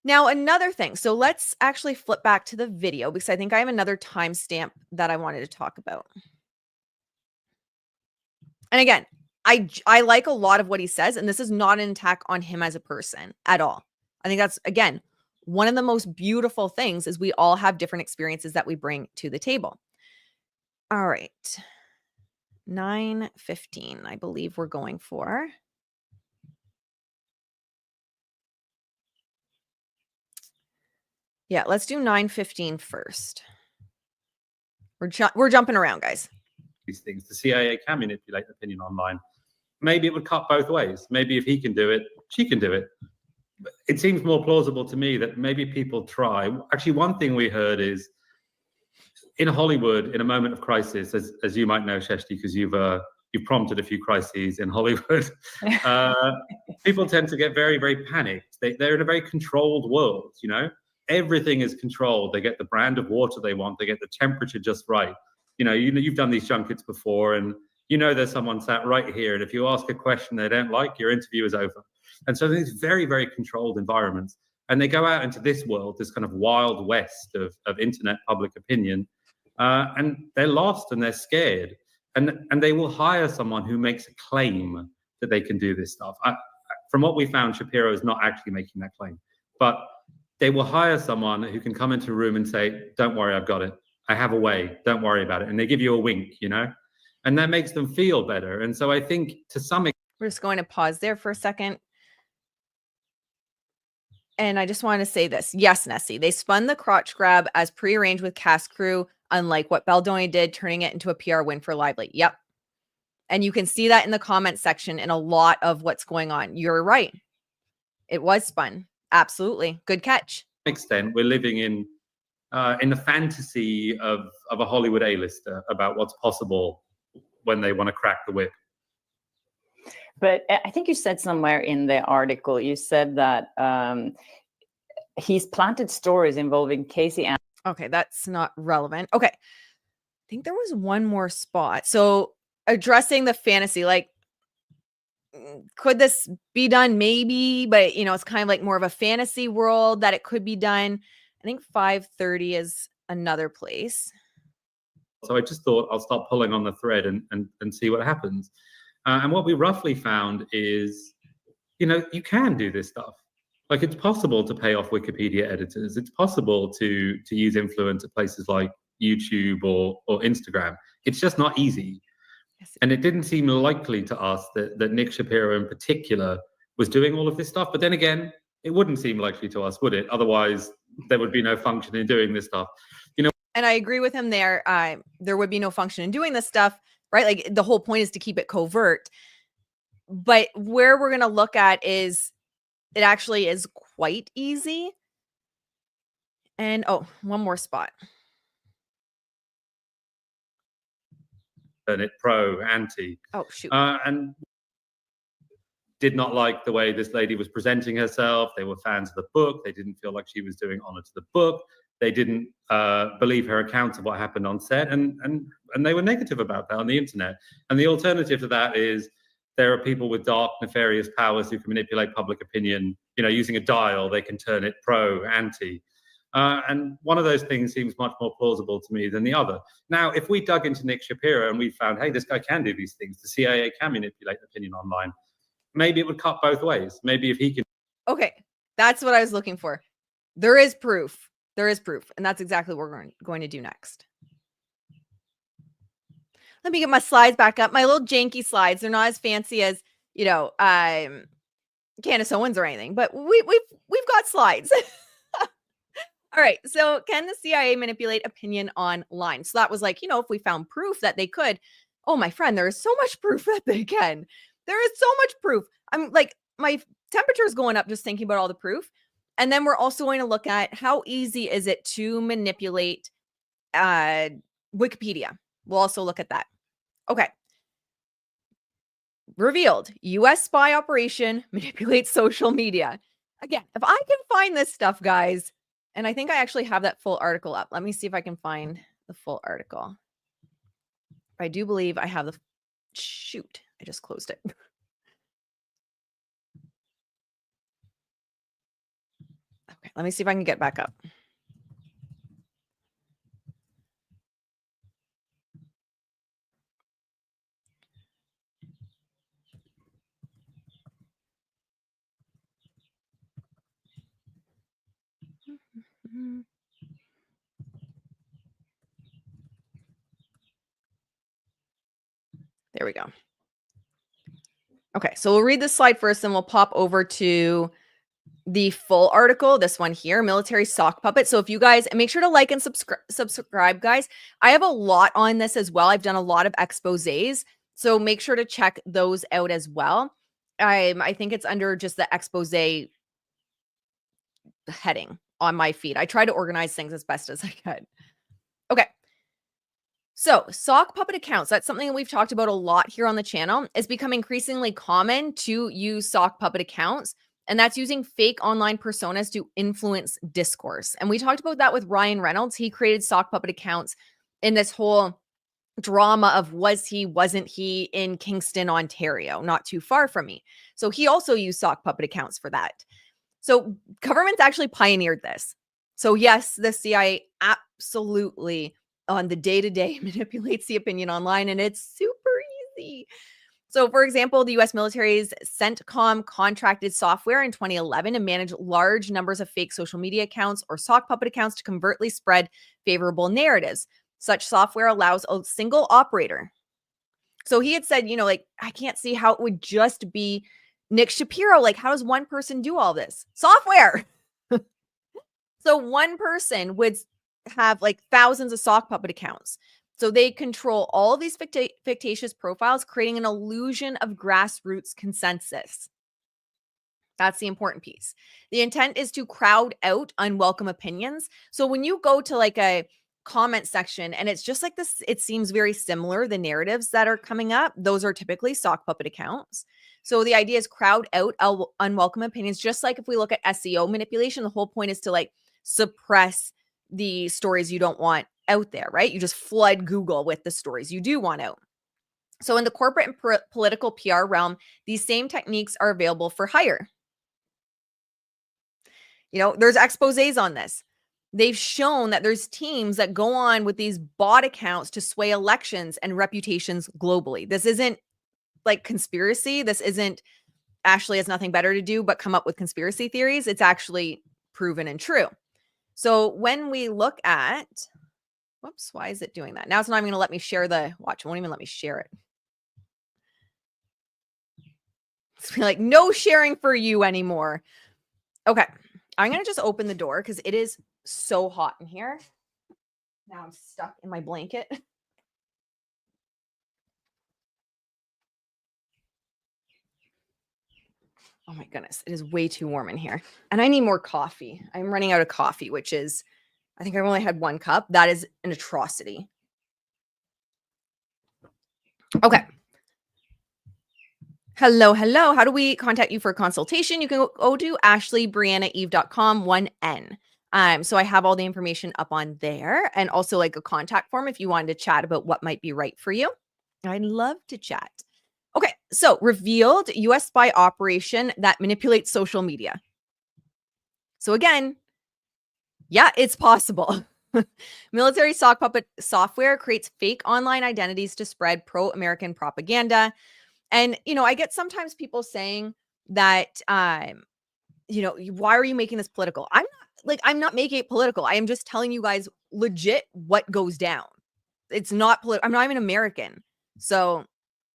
Now, another thing. So let's actually flip back to the video because I think I have another timestamp that I wanted to talk about. And again, I like a lot of what he says, and this is not an attack on him as a person at all. I think that's, again, one of the most beautiful things is we all have different experiences that we bring to the table. All right. 9:15, I believe we're going for. Yeah, let's do 9:15 first. We're jumping around, guys. These things, the CIA can manipulate opinion online. Maybe it would cut both ways. Maybe if he can do it, she can do it. It seems more plausible to me that maybe people try. Actually, one thing we heard is in Hollywood, in a moment of crisis, as you might know, Sheshti, because you've prompted a few crises in Hollywood, people tend to get very, very panicked. They're in a very controlled world, Everything is controlled. They get the brand of water they want. They get the temperature just right. You've done these junkets before, and there's someone sat right here, and if you ask a question they don't like, your interview is over. And so these very, very controlled environments, and they go out into this world, this kind of wild west of internet public opinion, and they're lost and they're scared, and they will hire someone who makes a claim that they can do this stuff. From what we found, Shapiro is not actually making that claim, but they will hire someone who can come into a room and say, "Don't worry, I've got it. I have a way. Don't worry about it." And they give you a wink, and that makes them feel better. And so I think to some extent, we're just going to pause there for a second. And I just want to say this. Yes, Nessie, they spun the crotch grab as prearranged with cast crew, unlike what Baldoni did, turning it into a PR win for Lively. Yep. And you can see that in the comment section in a lot of what's going on. You're right. It was spun. Absolutely. Good catch. To some extent, we're living in the fantasy of a Hollywood A-lister about what's possible when they want to crack the whip. But I think you said somewhere in the article, you said that he's planted stories involving Casey. Okay, that's not relevant. Okay. I think there was one more spot. So addressing the fantasy, like, could this be done? Maybe, but it's kind of like more of a fantasy world that it could be done. I think 5:30 is another place. So I just thought I'll start pulling on the thread and see what happens. And what we roughly found is, you can do this stuff. Like, it's possible to pay off Wikipedia editors. It's possible to use influence at places like YouTube or Instagram. It's just not easy. Yes. And it didn't seem likely to us that Nick Shapiro in particular was doing all of this stuff. But then again, it wouldn't seem likely to us, would it? Otherwise, there would be no function in doing this stuff. And I agree with him there. There would be no function in doing this stuff. right? Like the whole point is to keep it covert. But where we're going to look at is it actually is quite easy. And oh, one more spot. Turn it pro, anti. Oh, shoot. And did not like the way this lady was presenting herself. They were fans of the book. They didn't feel like she was doing honor to the book. They didn't believe her accounts of what happened on set, and they were negative about that on the internet. And the alternative to that is there are people with dark, nefarious powers who can manipulate public opinion. You know, using a dial, they can turn it pro, anti. And one of those things seems much more plausible to me than the other. Now, if we dug into Nick Shapiro and we found, hey, this guy can do these things, the CIA can manipulate opinion online, maybe it would cut both ways. Maybe if he can. Okay, that's what I was looking for. There is proof. There is proof. And that's exactly what we're going to do next. Let me get my slides back up. My little janky slides. They're not as fancy as, you know, Candace Owens or anything, but we've got slides. All right. So can the CIA manipulate opinion online? So that was like, you know, if we found proof that they could, oh, my friend, there is so much proof that they can. There is so much proof. I'm like, my temperature is going up just thinking about all the proof. And then we're also going to look at how easy is it to manipulate Wikipedia. We'll also look at that. Okay. Revealed. U.S. spy operation manipulates social media. Again, if I can find this stuff, guys, and I think I actually have that full article up. Let me see if I can find the full article. I do believe I have the... Shoot. I just closed it. Okay, let me see if I can get back up. There we go. Okay, so we'll read this slide first, and we'll pop over to the full article, this one here, military sock puppet. So if you guys, make sure to like and subscribe, guys. I have a lot on this as well. I've done a lot of exposés, so make sure to check those out as well. I think it's under just the expose heading on my feed. I try to organize things as best as I can. Okay. So sock puppet accounts, that's something that we've talked about a lot here on the channel. It's become increasingly common to use sock puppet accounts, and that's using fake online personas to influence discourse. And we talked about that with Ryan Reynolds. He created sock puppet accounts in this whole drama of was he, wasn't he, in Kingston, Ontario, not too far from me. So he also used sock puppet accounts for that. So governments actually pioneered this. So yes, the CIA absolutely on the day-to-day manipulates the opinion online, and it's super easy. So for example, the US military's CENTCOM contracted software in 2011 to manage large numbers of fake social media accounts or sock puppet accounts to covertly spread favorable narratives. Such software allows a single operator. So he had said, you know, like, I can't see how it would just be Nick Shapiro. Like, how does one person do all this? Software. So one person would have like thousands of sock puppet accounts. So they control all of these fictitious profiles, creating an illusion of grassroots consensus. That's the important piece. The intent is to crowd out unwelcome opinions. So when you go to like a comment section and it's just like this, it seems very similar. The narratives that are coming up, those are typically sock puppet accounts. So the idea is crowd out unwelcome opinions. Just like if we look at SEO manipulation, the whole point is to like suppress the stories you don't want out there, right? You just flood Google with the stories you do want out. So in the corporate and political PR realm, these same techniques are available for hire. You know, there's exposés on this. They've shown that there's teams that go on with these bot accounts to sway elections and reputations globally. This isn't like conspiracy. This isn't Ashley has nothing better to do but come up with conspiracy theories. It's actually proven and true. So when we look at, whoops, why is it doing that? Now it's not even going to let me share the watch. It won't even let me share it. It's like no sharing for you anymore. Okay. I'm going to just open the door because it is so hot in here. Now I'm stuck in my blanket. Oh my goodness, it is way too warm in here. And I need more coffee. I'm running out of coffee, which is, I think I only had 1 cup. That is an atrocity. Okay. Hello. How do we contact you for a consultation? You can go to ashleybriannaeve.com, 1N. So I have all the information up on there, and also like a contact form if you wanted to chat about what might be right for you. I'd love to chat. Okay, so revealed US spy operation that manipulates social media. So again, yeah, it's possible. Military sock puppet software creates fake online identities to spread pro-American propaganda. And, I get sometimes people saying that, why are you making this political? I'm not making it political. I am just telling you guys legit what goes down. It's not political. I'm not even American. So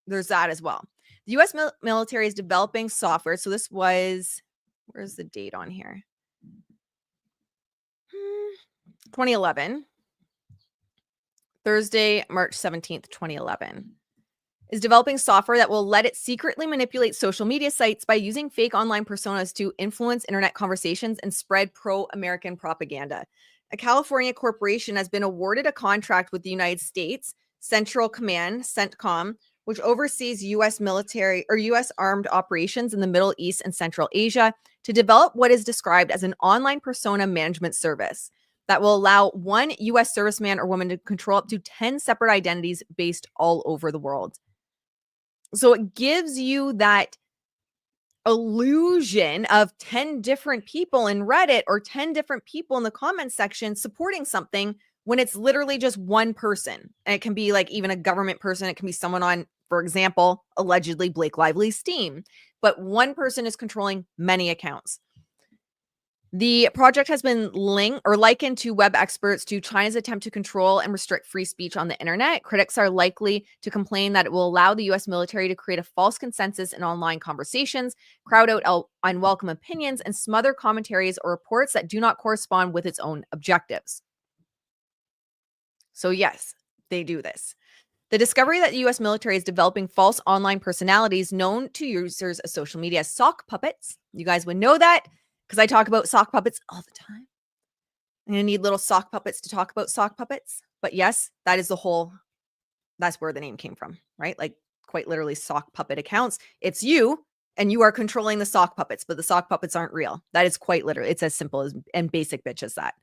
there's that as well. The US military is developing software. So this was, where's the date on here? 2011. Thursday, March 17th, 2011. Is developing software that will let it secretly manipulate social media sites by using fake online personas to influence internet conversations and spread pro-American propaganda. A California corporation has been awarded a contract with the United States Central Command, CENTCOM, which oversees U.S. military or U.S. armed operations in the Middle East and Central Asia, to develop what is described as an online persona management service that will allow one U.S. serviceman or woman to control up to 10 separate identities based all over the world. So it gives you that illusion of 10 different people in Reddit or 10 different people in the comment section supporting something when it's literally just one person. And it can be like even a government person. It can be someone on, for example, allegedly Blake Lively's team. But one person is controlling many accounts. The project has been likened to web experts to China's attempt to control and restrict free speech on the internet. Critics are likely to complain that it will allow the U.S. military to create a false consensus in online conversations, crowd out unwelcome opinions, and smother commentaries or reports that do not correspond with its own objectives. So yes, they do this. The discovery that the U.S. military is developing false online personalities known to users of social media as sock puppets. You guys would know that, because I talk about sock puppets all the time. I'm going to need little sock puppets to talk about sock puppets. But yes, that's where the name came from, right? Like quite literally sock puppet accounts. It's you and you are controlling the sock puppets, but the sock puppets aren't real. That is quite literally, it's as simple as and basic bitch as that.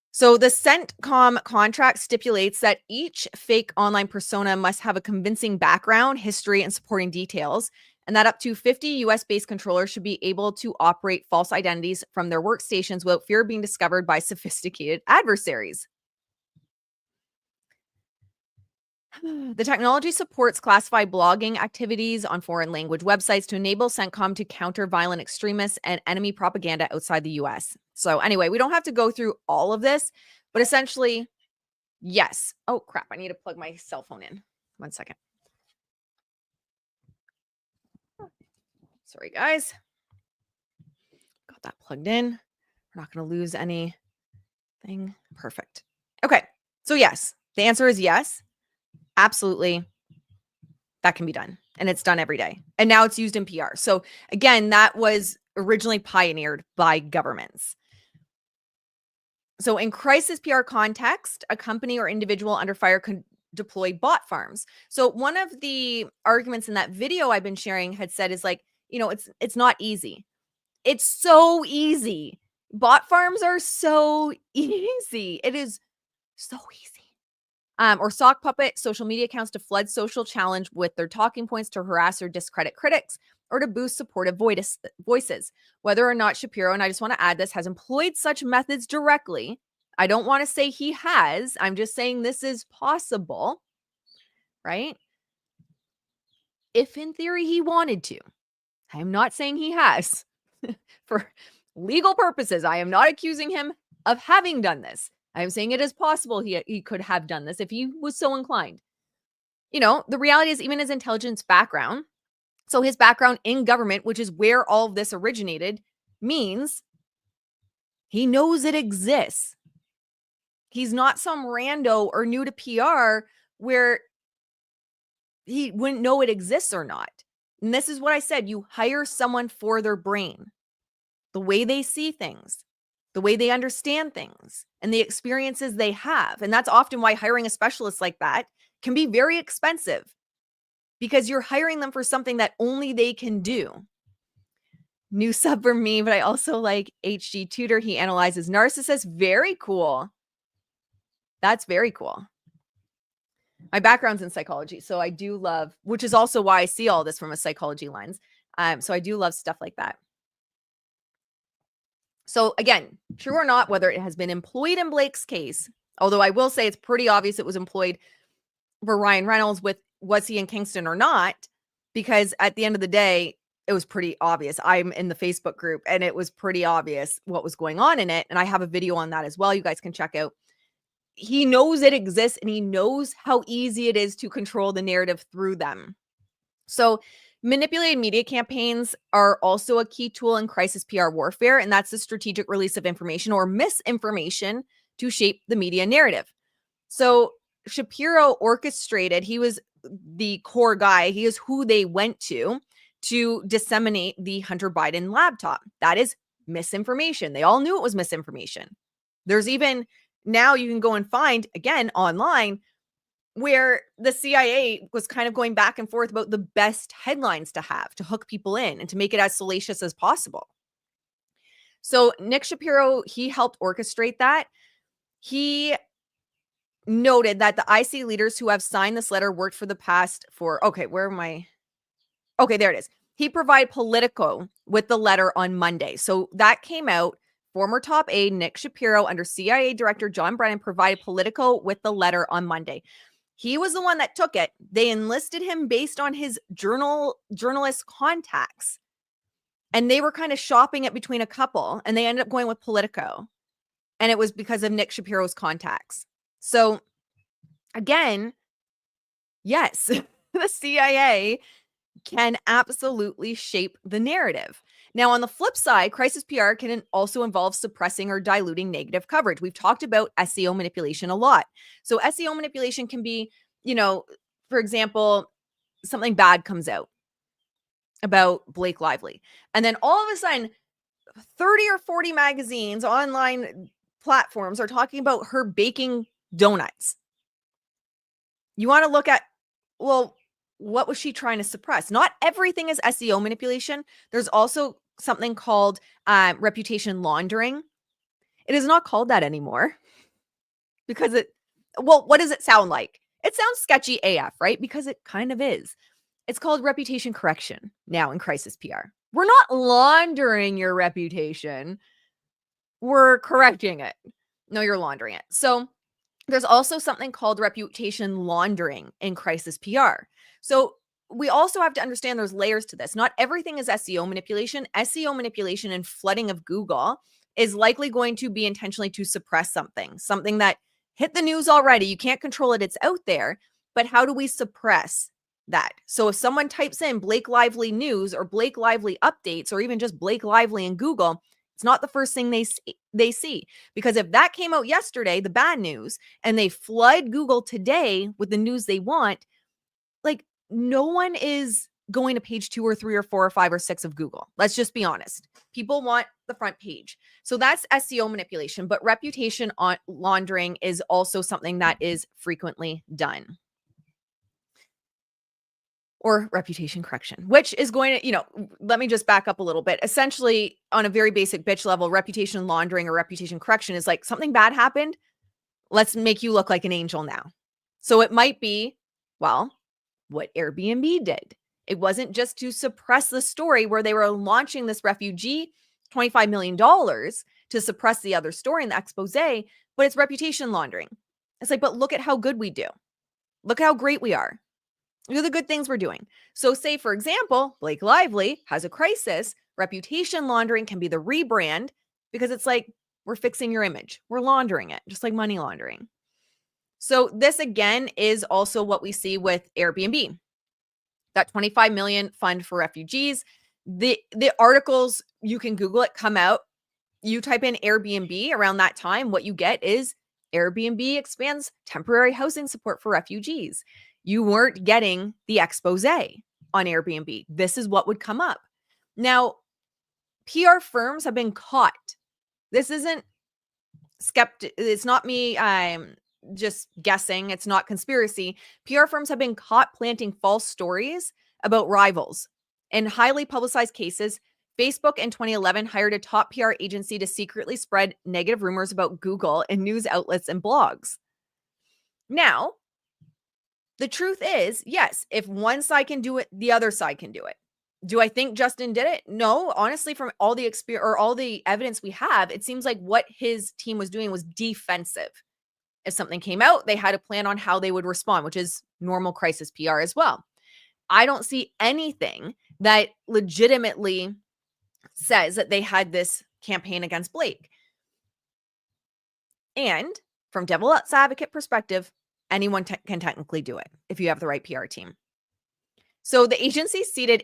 So the CENTCOM contract stipulates that each fake online persona must have a convincing background, history, and supporting details, and that up to 50 US-based controllers should be able to operate false identities from their workstations without fear of being discovered by sophisticated adversaries. The technology supports classified blogging activities on foreign language websites to enable CENTCOM to counter violent extremists and enemy propaganda outside the US. So anyway, we don't have to go through all of this, but essentially, yes. Oh, crap. I need to plug my cell phone in. 1 second. Sorry, guys. Got that plugged in. We're not going to lose anything. Perfect. Okay. So yes, the answer is yes. Absolutely. That can be done. And it's done every day. And now it's used in PR. So again, that was originally pioneered by governments. So in crisis PR context, a company or individual under fire can deploy bot farms. So one of the arguments in that video I've been sharing had said is like, it's not easy. It's so easy. Bot farms are so easy. It is so easy. Or sock puppet social media accounts to flood social challenge with their talking points to harass or discredit critics or to boost supportive voices. Whether or not Shapiro, and I just want to add this, has employed such methods directly, I don't want to say he has. I'm just saying this is possible, right? If in theory he wanted to. I'm not saying he has. For legal purposes, I am not accusing him of having done this. I am saying it is possible he could have done this if he was so inclined. The reality is even his intelligence background, so his background in government, which is where all of this originated, means he knows it exists. He's not some rando or new to PR where he wouldn't know it exists or not. And this is what I said. You hire someone for their brain, the way they see things, the way they understand things, and the experiences they have. And that's often why hiring a specialist like that can be very expensive, because you're hiring them for something that only they can do. New sub for me, but I also like HG Tutor. He analyzes narcissists. Very cool. That's very cool. My background's in psychology, so I do love, which is also why I see all this from a psychology lens. So I do love stuff like that. So again, true or not, whether it has been employed in Blake's case, although I will say it's pretty obvious it was employed for Ryan Reynolds, with was he in Kingston or not, because at the end of the day, it was pretty obvious. I'm in the Facebook group and it was pretty obvious what was going on in it. And I have a video on that as well. You guys can check out. He knows it exists and he knows how easy it is to control the narrative through them. So manipulated media campaigns are also a key tool in crisis PR warfare, and that's the strategic release of information or misinformation to shape the media narrative. So Shapiro orchestrated, he was the core guy, he is who they went to disseminate the Hunter Biden laptop. That is misinformation. They all knew it was misinformation. There's even now you can go and find, again, online, where the CIA was kind of going back and forth about the best headlines to have to hook people in and to make it as salacious as possible. So Nick Shapiro, he helped orchestrate that. He noted that the IC leaders who have signed this letter worked for the past for, okay, where am I? Okay, there it is. He provided Politico with the letter on Monday. So that came out. Former top aide Nick Shapiro under CIA Director John Brennan provided Politico with the letter on Monday. He was the one that took it. They enlisted him based on his journalist contacts. And they were kind of shopping it between a couple, and they ended up going with Politico. And it was because of Nick Shapiro's contacts. So again, yes, the CIA can absolutely shape the narrative. Now, on the flip side, crisis PR can also involve suppressing or diluting negative coverage. We've talked about SEO manipulation a lot. So SEO manipulation can be, for example, something bad comes out about Blake Lively. And then all of a sudden, 30 or 40 magazines, online platforms are talking about her baking donuts. You want to look at, well, what was she trying to suppress? Not everything is SEO manipulation. There's also something called reputation laundering. It is not called that anymore because what does it sound like? It sounds sketchy AF, right? Because it kind of is. It's called reputation correction now in crisis PR. We're not laundering your reputation. We're correcting it. No, you're laundering it. So there's also something called reputation laundering in crisis PR. So we also have to understand there's layers to this. Not everything is SEO manipulation. SEO manipulation and flooding of Google is likely going to be intentionally to suppress something that hit the news already. You can't control it. It's out there. But how do we suppress that? So if someone types in Blake Lively news or Blake Lively updates or even just Blake Lively in Google, it's not the first thing they see. Because if that came out yesterday, the bad news, and they flood Google today with the news they want, like no one is going to page 2 or 3 or 4 or 5 or 6 of Google. Let's just be honest. People want the front page. So that's SEO manipulation, but reputation laundering is also something that is frequently done. Or reputation correction, which is going to, let me just back up a little bit. Essentially, on a very basic bitch level, reputation laundering or reputation correction is like something bad happened. Let's make you look like an angel now. So it might be, well, what Airbnb did. It wasn't just to suppress the story where they were launching this refugee $25 million to suppress the other story in the expose, but it's reputation laundering. It's like, but look at how good we do. Look at how great we are. Look at the good things we're doing. So say, for example, Blake Lively has a crisis. Reputation laundering can be the rebrand because it's like, we're fixing your image. We're laundering it, just like money laundering. So this, again, is also what we see with Airbnb. That 25 million fund for refugees. The articles, you can Google it, come out. You type in Airbnb around that time. What you get is Airbnb expands temporary housing support for refugees. You weren't getting the expose. on Airbnb. This is what would come up. Now, PR firms have been caught. This isn't it's not me I'm just guessing. It's not conspiracy. PR firms have been caught planting false stories about rivals. In highly publicized cases, Facebook in 2011 hired a top PR agency to secretly spread negative rumors about Google in news outlets and blogs. Now, the truth is, yes, if one side can do it, the other side can do it. Do I think Justin did it? No, honestly, from all the experience or all the evidence we have, it seems like what his team was doing was defensive. If something came out, they had a plan on how they would respond, which is normal crisis PR as well. I don't see anything that legitimately says that they had this campaign against Blake. And from devil's advocate perspective, anyone can technically do it if you have the right PR team. So the agency seeded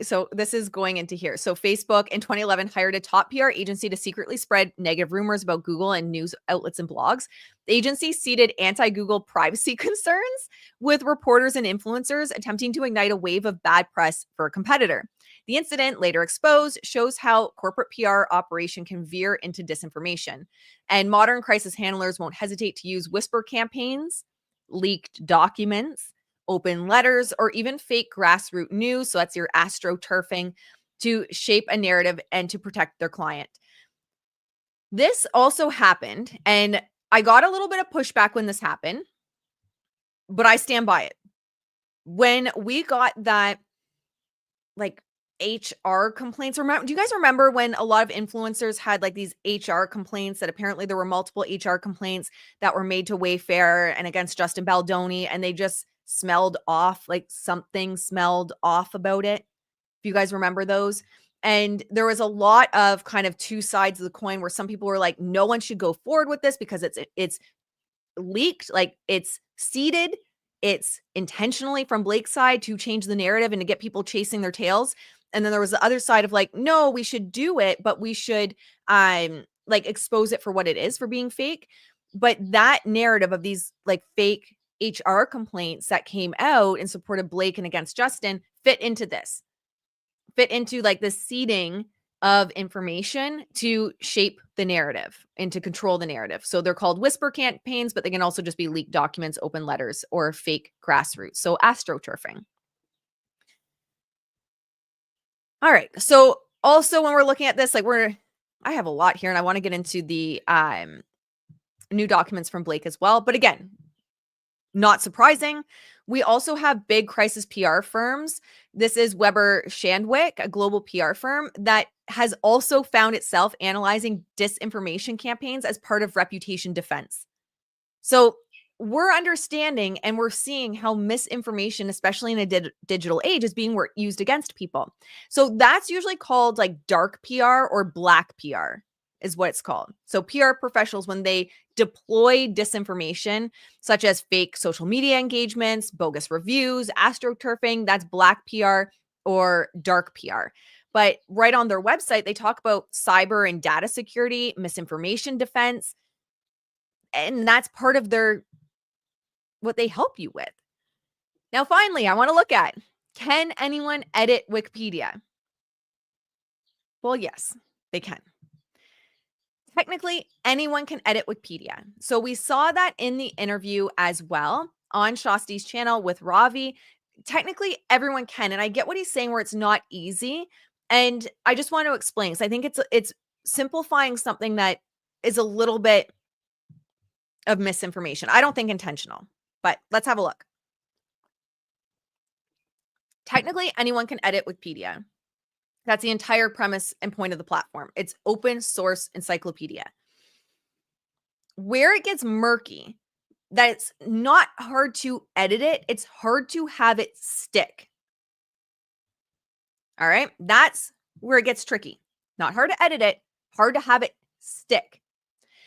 so this is going into here. So Facebook in 2011 hired a top PR agency to secretly spread negative rumors about Google and news outlets and blogs. The agency seeded anti-Google privacy concerns with reporters and influencers attempting to ignite a wave of bad press for a competitor. The incident, later exposed, shows how corporate PR operation can veer into disinformation. And modern crisis handlers won't hesitate to use whisper campaigns, leaked documents, open letters, or even fake grassroots news. So that's your astroturfing to shape a narrative and to protect their client. This also happened, and I got a little bit of pushback when this happened, but I stand by it. When we got that, like, HR complaints, do you guys remember when a lot of influencers had like these HR complaints that apparently there were multiple HR complaints that were made to Wayfair and against Justin Baldoni, and they just smelled off, like something smelled off about it? If you guys remember those. And there was a lot of kind of two sides of the coin where some people were like, no one should go forward with this because it's leaked, like it's seeded, it's intentionally from Blake's side to change the narrative and to get people chasing their tails. And then there was the other side of like, no, we should do it, but we should like expose it for what it is, for being fake. But that narrative of these like fake HR complaints that came out in support of Blake and against Justin fit into like the seeding of information to shape the narrative and to control the narrative. So they're called whisper campaigns, but they can also just be leaked documents, open letters, or fake grassroots. So astroturfing. All right. So also when we're looking at this, like I have a lot here and I want to get into the new documents from Blake as well. But again, not surprising. We also have big crisis PR firms. This is Weber Shandwick, a global PR firm that has also found itself analyzing disinformation campaigns as part of reputation defense. So we're understanding and we're seeing how misinformation, especially in a digital age, is being used against people. So that's usually called like dark PR or black PR is what it's called. So PR professionals, when they deploy disinformation, such as fake social media engagements, bogus reviews, astroturfing, that's black PR or dark PR. But right on their website, they talk about cyber and data security, misinformation defense, and that's part of what they help you with. Now, finally, I want to look at, can anyone edit Wikipedia? Well, yes, they can. Technically, anyone can edit Wikipedia. So we saw that in the interview as well on Shasti's channel with Ravi. Technically, everyone can. And I get what he's saying where it's not easy. And I just want to explain, because I think it's simplifying something that is a little bit of misinformation. I don't think intentional, but let's have a look. Technically, anyone can edit Wikipedia. That's the entire premise and point of the platform. It's open source encyclopedia. Where it gets murky, that it's not hard to edit it, it's hard to have it stick. All right, that's where it gets tricky. Not hard to edit it, hard to have it stick.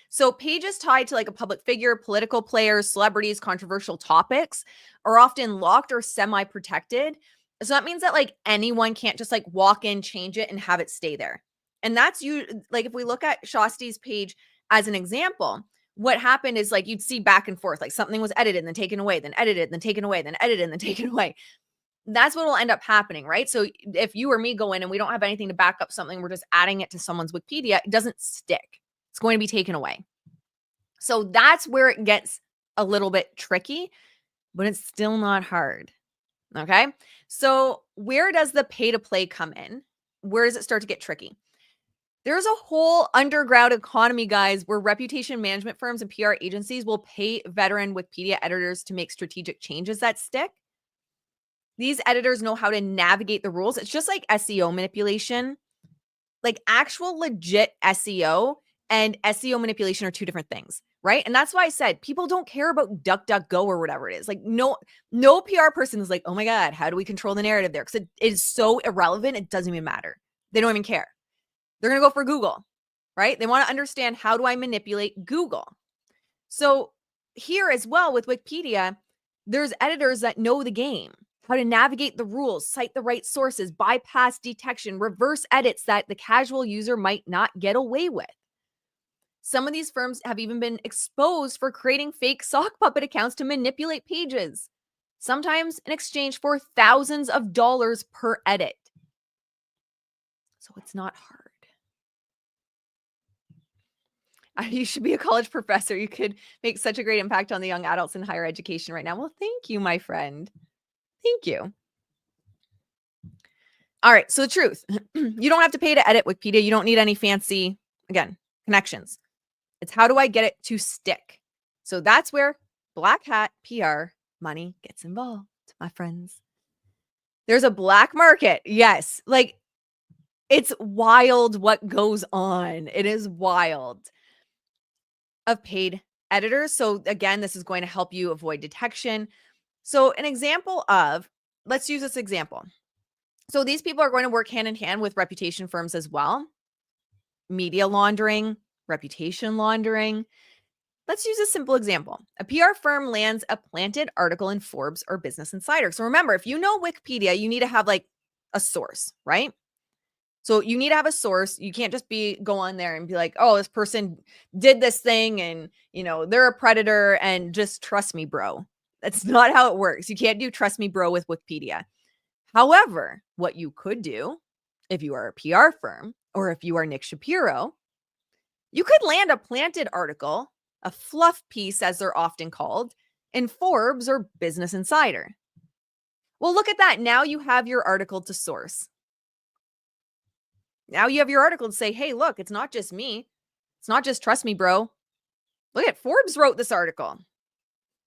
So pages tied to like a public figure, political players, celebrities, controversial topics are often locked or semi-protected. So that means that like anyone can't just like walk in, change it, and have it stay there. And that's like if we look at Shasti's page as an example, what happened is like you'd see back and forth, like something was edited and then taken away, then edited and then taken away, then edited and then taken away. That's what will end up happening, right? So if you or me go in and we don't have anything to back up something, we're just adding it to someone's Wikipedia, it doesn't stick. It's going to be taken away. So that's where it gets a little bit tricky, but it's still not hard. Okay. So where does the pay to play come in? Where does it start to get tricky? There's a whole underground economy, guys, where reputation management firms and PR agencies will pay veteran Wikipedia editors to make strategic changes that stick. These editors know how to navigate the rules. It's just like SEO manipulation. Like actual legit SEO and SEO manipulation are two different things, right? And that's why I said people don't care about DuckDuckGo or whatever it is. Like no PR person is like, oh my God, how do we control the narrative there? Because it is so irrelevant. It doesn't even matter. They don't even care. They're going to go for Google, right? They want to understand, how do I manipulate Google? So here as well with Wikipedia, there's editors that know the game, how to navigate the rules, cite the right sources, bypass detection, reverse edits that the casual user might not get away with. Some of these firms have even been exposed for creating fake sock puppet accounts to manipulate pages, sometimes in exchange for thousands of dollars per edit. So it's not hard. You should be a college professor. You could make such a great impact on the young adults in higher education right now. Well, thank you, my friend. Thank you. All right. So the truth, you don't have to pay to edit Wikipedia. You don't need any fancy, again, connections. It's how do I get it to stick? So that's where black hat PR money gets involved, my friends. There's a black market. Yes. Like it's wild what goes on. It is wild. Of paid editors. So again, this is going to help you avoid detection. So an example of, let's use this example. So these people are going to work hand in hand with reputation firms as well. Media laundering, reputation laundering. Let's use a simple example. A PR firm lands a planted article in Forbes or Business Insider. So remember, if you know Wikipedia, you need to have like a source, right? So you need to have a source. You can't just go on there and be like, oh, this person did this thing and, they're a predator and just trust me, bro. That's not how it works. You can't do trust me, bro, with Wikipedia. However, what you could do if you are a PR firm or if you are Nick Shapiro, you could land a planted article, a fluff piece, as they're often called, in Forbes or Business Insider. Well, look at that. Now you have your article to source. Now you have your article to say, hey, look, it's not just me. It's not just trust me, bro. Look at Forbes wrote this article.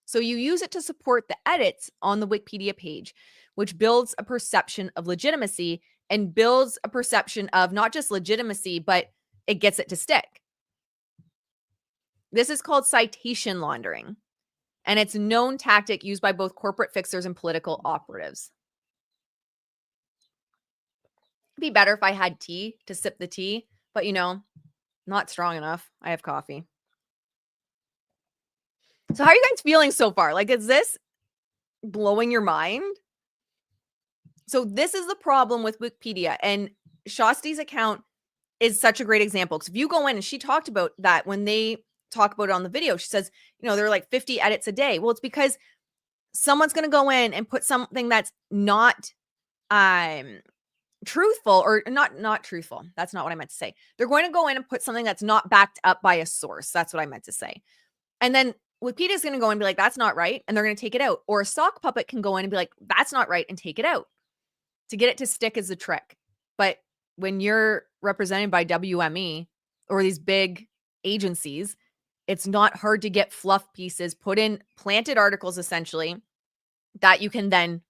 So you use it to support the edits on the Wikipedia page, which builds a perception of legitimacy and builds a perception of not just legitimacy, but it gets it to stick. This is called citation laundering, and it's a known tactic used by both corporate fixers and political operatives. It'd be better if I had tea to sip the tea, but not strong enough. I have coffee. So how are you guys feeling so far? Like, is this blowing your mind? So this is the problem with Wikipedia, and Shasti's account is such a great example. Because if you go in, and she talked about that when they talk about it on the video, she says, there are like 50 edits a day. Well, it's because someone's going to go in and put something that's not truthful, or not truthful. That's not what I meant to say. They're going to go in and put something that's not backed up by a source. That's what I meant to say. And then Wikipedia is going to go in and be like, that's not right. And they're going to take it out. Or a sock puppet can go in and be like, that's not right, and take it out. To get it to stick is the trick. But when you're represented by WME or these big agencies, it's not hard to get fluff pieces, put in planted articles, essentially, that you can then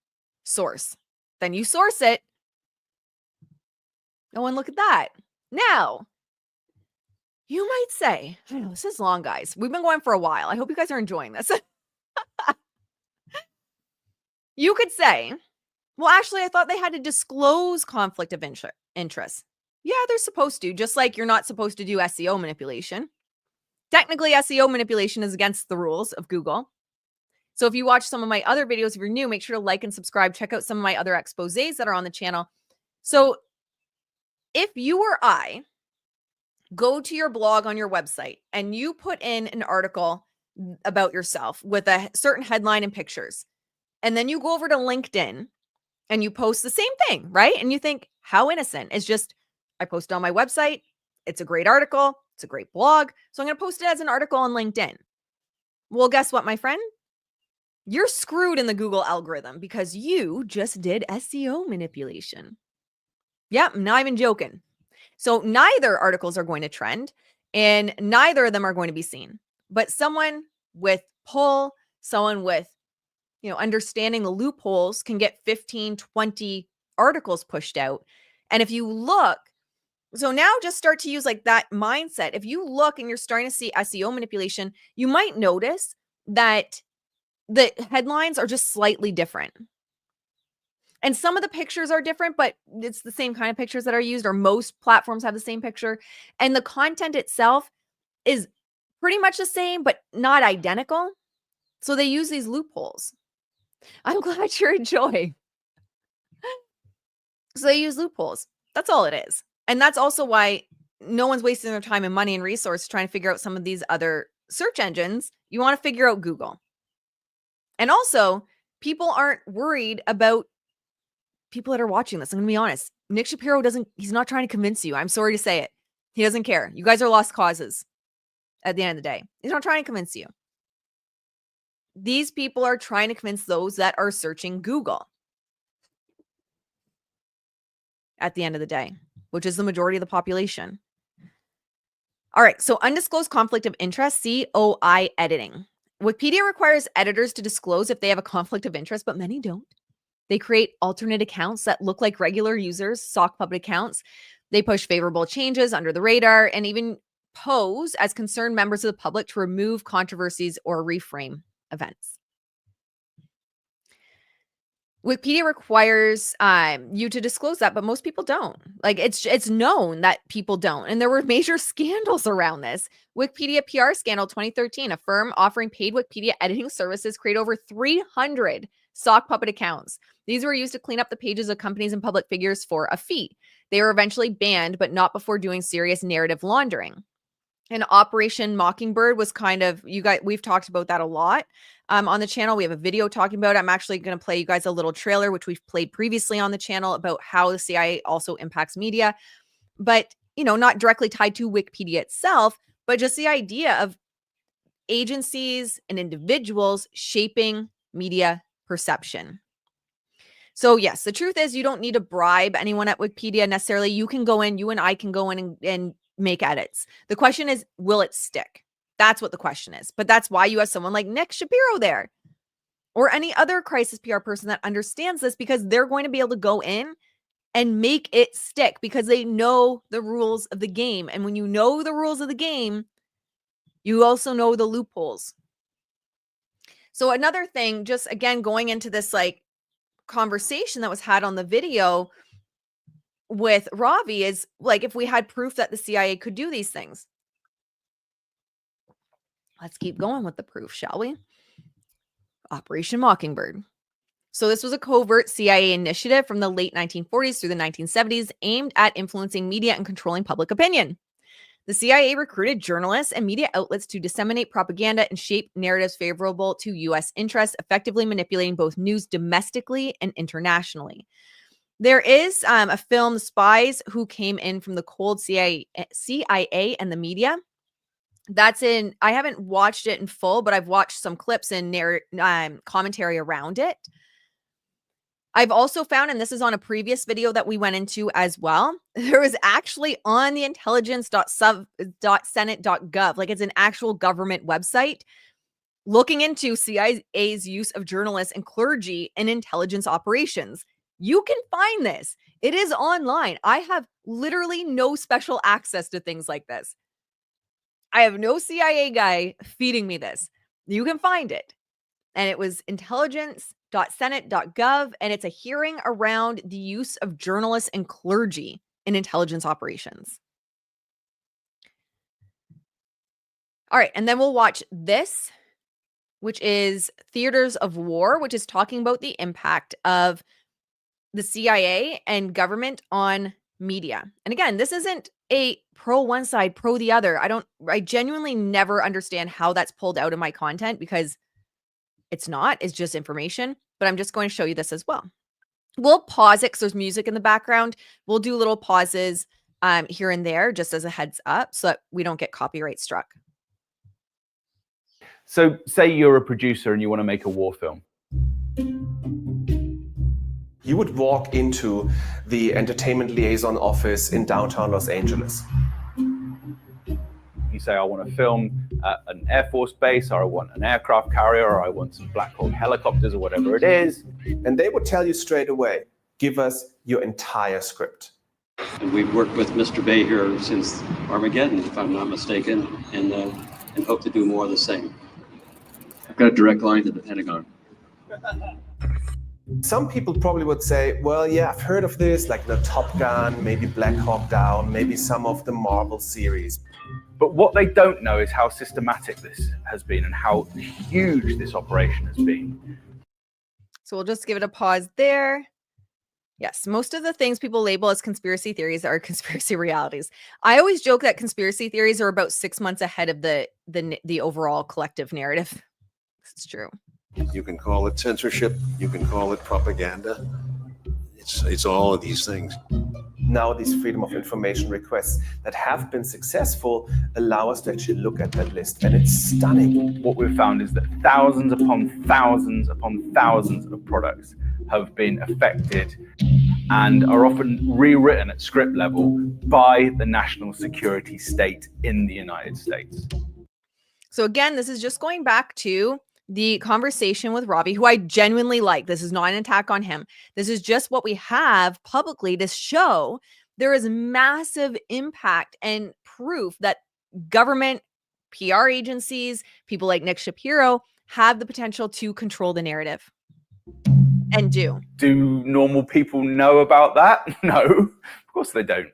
source. Then you source it. Oh, and look at that. Now, you might say, I know this is long, guys. We've been going for a while. I hope you guys are enjoying this. You could say, well, actually, I thought they had to disclose conflict of interest. Yeah, they're supposed to, just like you're not supposed to do SEO manipulation. Technically, SEO manipulation is against the rules of Google. So if you watch some of my other videos, if you're new, make sure to like and subscribe. Check out some of my other exposés that are on the channel. So if you or I go to your blog on your website and you put in an article about yourself with a certain headline and pictures, and then you go over to LinkedIn and you post the same thing, right? And you think, how innocent? It's just, I post it on my website. It's a great article. It's a great blog. So I'm going to post it as an article on LinkedIn. Well, guess what, my friend? You're screwed in the Google algorithm because you just did SEO manipulation. Yep, I'm not even joking. So neither articles are going to trend and neither of them are going to be seen. But someone with pull, someone with, understanding the loopholes can get 15, 20 articles pushed out. And if you look, so now just start to use like that mindset. If you look and you're starting to see SEO manipulation, you might notice that the headlines are just slightly different. And some of the pictures are different, but it's the same kind of pictures that are used, or most platforms have the same picture. And the content itself is pretty much the same, but not identical. So they use these loopholes. I'm glad you're enjoying. So they use loopholes. That's all it is. And that's also why no one's wasting their time and money and resources trying to figure out some of these other search engines. You want to figure out Google. And also, people aren't worried about people that are watching this. I'm going to be honest. Nick Shapiro he's not trying to convince you. I'm sorry to say it. He doesn't care. You guys are lost causes at the end of the day. He's not trying to convince you. These people are trying to convince those that are searching Google at the end of the day, which is the majority of the population. All right. So undisclosed conflict of interest, COI editing. Wikipedia requires editors to disclose if they have a conflict of interest, but many don't. They create alternate accounts that look like regular users, sock puppet accounts. They push favorable changes under the radar and even pose as concerned members of the public to remove controversies or reframe events. Wikipedia requires you to disclose that, but most people don't. Like it's known that people don't. And there were major scandals around this. Wikipedia PR scandal 2013, a firm offering paid Wikipedia editing services created over 300 sock puppet accounts. These were used to clean up the pages of companies and public figures for a fee. They were eventually banned, but not before doing serious narrative laundering. And Operation Mockingbird was kind of, we've talked about that a lot on the channel. We have a video talking about it. I'm actually going to play you guys a little trailer, which we've played previously on the channel, about how the CIA also impacts media, but, not directly tied to Wikipedia itself, but just the idea of agencies and individuals shaping media perception. So yes, the truth is you don't need to bribe anyone at Wikipedia necessarily. You can go in, you and I can go in and make edits. The question is, will it stick? That's what the question is. But that's why you have someone like Nick Shapiro there, or any other crisis PR person that understands this, because they're going to be able to go in and make it stick because they know the rules of the game. And when you know the rules of the game, you also know the loopholes. So another thing, just again, going into this like conversation that was had on the video with Ravi, is like, if we had proof that the CIA could do these things. Let's keep going with the proof, shall we? Operation Mockingbird. So this was a covert CIA initiative from the late 1940s through the 1970s aimed at influencing media and controlling public opinion. The CIA recruited journalists and media outlets to disseminate propaganda and shape narratives favorable to U.S. interests, effectively manipulating both news domestically and internationally. There is a film, Spies Who Came In from the Cold, CIA and the Media. That's in, I haven't watched it in full, but I've watched some clips and commentary around it. I've also found, and this is on a previous video that we went into as well, there was actually on the intelligence.senate.gov, like it's an actual government website, looking into CIA's use of journalists and clergy in intelligence operations. You can find this. It is online. I have literally no special access to things like this. I have no CIA guy feeding me this. You can find it. And it was intelligence.senate.gov, and it's a hearing around the use of journalists and clergy in intelligence operations. All right, and then we'll watch this, which is Theaters of War, which is talking about the impact of the CIA and government on media. And again, this isn't a pro one side, pro the other. I genuinely never understand how that's pulled out of my content, because it's just information, but I'm just going to show you this as well. We'll pause it because there's music in the background. We'll do little pauses here and there just as a heads up so that we don't get copyright struck. So say you're a producer and you want to make a war film. You would walk into the entertainment liaison office in downtown Los Angeles. You say, I want to film an Air Force base, or I want an aircraft carrier, or I want some Black Hawk helicopters, or whatever it is. And they would tell you straight away, give us your entire script. And we've worked with Mr. Bay here since Armageddon, if I'm not mistaken, and hope to do more of the same. I've got a direct line to the Pentagon. Some people probably would say, well, yeah, I've heard of this, like the Top Gun, maybe Black Hawk Down, maybe some of the Marvel series. But what they don't know is how systematic this has been and how huge this operation has been. So we'll just give it a pause there. Yes, most of the things people label as conspiracy theories are conspiracy realities. I always joke that conspiracy theories are about 6 months ahead of the overall collective narrative. It's true. You can call it censorship. You can call it propaganda. It's all of these things. Now these freedom of information requests that have been successful allow us to actually look at that list, and it's stunning. What we've found is that thousands upon thousands upon thousands of products have been affected and are often rewritten at script level by the national security state in the United States. So again, this is just going back to the conversation with Robbie, who I genuinely like. This is not an attack on him. This is just what we have publicly to show there is massive impact and proof that government, PR agencies, people like Nick Shapiro have the potential to control the narrative. And do. Do normal people know about that? No, of course they don't.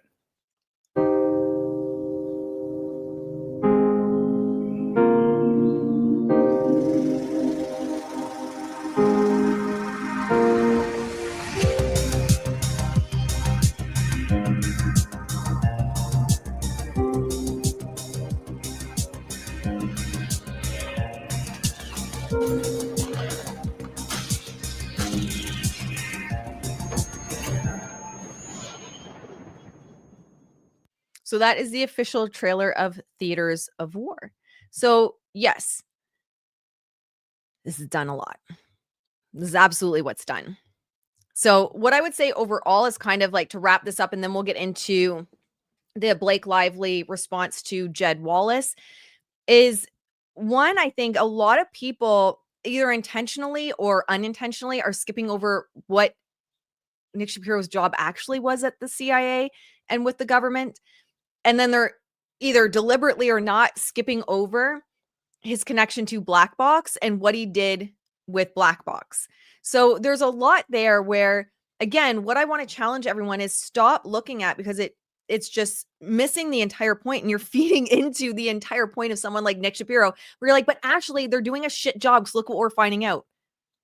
So that is the official trailer of Theaters of War. So yes, this is done a lot. This is absolutely what's done. So what I would say overall is kind of like to wrap this up, and then we'll get into the Blake Lively response to Jed Wallace, is one, I think a lot of people either intentionally or unintentionally are skipping over what Nick Shapiro's job actually was at the CIA and with the government. And then they're either deliberately or not skipping over his connection to Black Box and what he did with Black Box. So there's a lot there where, again, what I want to challenge everyone is stop looking at, because it's just missing the entire point, and you're feeding into the entire point of someone like Nick Shapiro, where you're like, but actually they're doing a shit job because look what we're finding out.